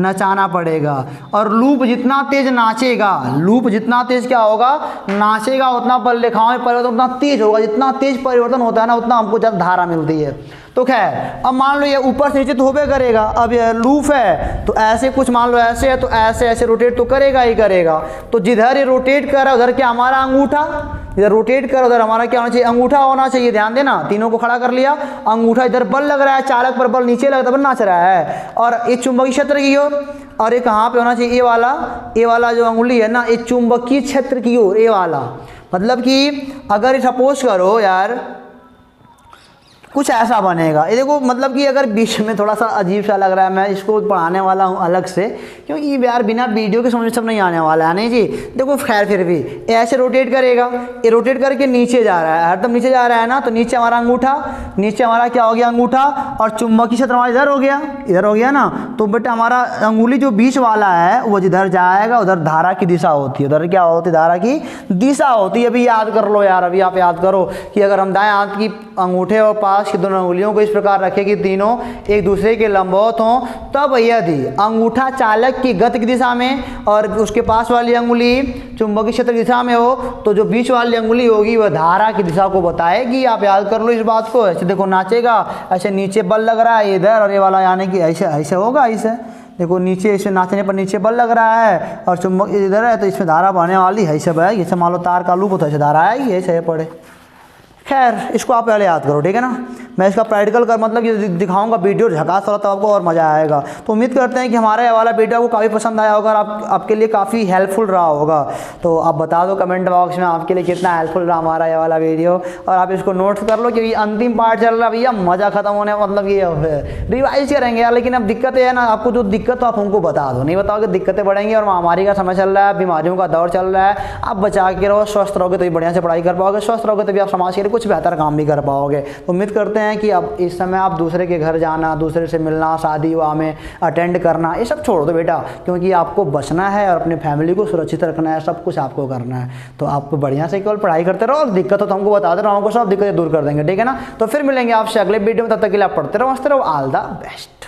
नचाना पड़ेगा। और लूप जितना तेज नाचेगा, लूप जितना तेज क्या होगा? नाचेगा, उतना बल रेखाओं में परिवर्तन उतना तेज होगा। जितना तेज परिवर्तन होता है ना उतना हमको ज़्यादा धारा मिलती है। तो खैर अब मान लो ये ऊपर से नीचे तो होबे करेगा। अब ये लूप है तो ऐसे कुछ मान लो ऐसे है तो ऐसे रोटेट तो करेगा ही करेगा। तो जिधर ये रोटेट कर रहा है उधर क्या हमारा अंगूठा, इधर रोटेट कर उधर हमारा क्या होना चाहिए? अंगूठा होना चाहिए। ध्यान देना, तीनों को खड़ा कर लिया, अंगूठा इधर बल लग रहा है, चालक पर बल नीचे लगता है, नाच रहा है। और ये चुंबकीय क्षेत्र की ओर, और ये कहाँ पे होना चाहिए? ये वाला जो अंगुली है ना, ये चुंबकीय क्षेत्र की ओर, ये वाला। मतलब कि अगर सपोज करो यार कुछ ऐसा बनेगा, ये देखो मतलब कि अगर बीच में थोड़ा सा अजीब सा लग रहा है, मैं इसको पढ़ाने वाला हूँ अलग से क्योंकि यार बिना वीडियो के समझ सब नहीं आने वाला है। नहीं जी, देखो खैर फिर भी ऐसे रोटेट करेगा, ये रोटेट करके नीचे जा रहा है, हरदम नीचे जा रहा है ना, तो नीचे हमारा अंगूठा, नीचे हमारा क्या हो गया? अंगूठा। और चुंबकीय क्षेत्र हमारा इधर हो गया ना, तो बेटा हमारा अंगुली जो बीच वाला है वो जिधर जाएगा उधर धारा की दिशा होती है, उधर क्या होती है? धारा की दिशा होती है। अभी याद कर लो यार, अभी आप याद करो कि अगर हम दाएं हाथ की अंगूठे और पास की दोनों उंगलियों को इस प्रकार रखें कि तीनों एक दूसरे के लंबवत हों, तब यदि अंगूठा चालक की गति की दिशा में और उसके पास वाली अंगुली चुंबकीय क्षेत्र की दिशा में हो तो जो बीच वाली अंगुली होगी वह धारा की दिशा को बताएगी। आप याद कर लो इस बात को। ऐसे देखो नाचेगा, ऐसे नीचे बल लग रहा है इधर, और ये वाला यानी कि ऐसे होगा, ऐसे देखो नीचे, इसे नाचने पर नीचे बल लग रहा है और चुंबक इधर है तो इसमें धारा बहने वाली है, ऐसे बहेगी। जैसे मान लो तार का लूप होता है, ऐसे धारा आएगी, ऐसे पड़े। खैर इसको आप पहले याद करो, ठीक है ना। मैं इसका प्रैक्टिकल कर मतलब ये दिखाऊंगा वीडियो झकास वाला, तो आपको और मज़ा आएगा। तो उम्मीद करते हैं कि हमारा ये वाला वीडियो आपको काफ़ी पसंद आया होगा और आपके लिए काफ़ी हेल्पफुल रहा होगा। तो आप बता दो कमेंट बॉक्स में आपके लिए कितना हेल्पफुल रहा हमारा ये वाला वीडियो, और आप इसको नोट कर लो क्योंकि अंतिम पार्ट चल रहा भैया, मज़ा खत्म होने मतलब ये रिवाइज करेंगे यार। लेकिन अब दिक्कतें है ना, आपको जो दिक्कत तो आप हमको बता दो, नहीं बताओगे दिक्कतें बढ़ेंगी। और महामारी का समय चल रहा है, बीमारियों का दौर चल रहा है, आप बचा के रहो, स्वस्थ रहोगे तो बढ़िया से पढ़ाई कर पाओगे, स्वस्थ रहोगे तभी आप समाज के लिए कुछ बेहतर काम भी कर पाओगे। तो उम्मीद करते हैं कि अब इस समय आप दूसरे के घर जाना, दूसरे से मिलना, शादी विवाह में अटेंड करना, ये सब छोड़ दो बेटा, क्योंकि आपको बचना है और अपने फैमिली को सुरक्षित रखना है, सब कुछ आपको करना है। तो आप बढ़िया से केवल पढ़ाई करते रहो, और दिक्कत हो तो हमको बता दे रहा हूँ, सब दिक्कतें दूर कर देंगे, ठीक है ना। तो फिर मिलेंगे आपसे अगले वीडियो में, तब तक के लिए आप पढ़ते रहो, मस्त रहो, ऑल द बेस्ट।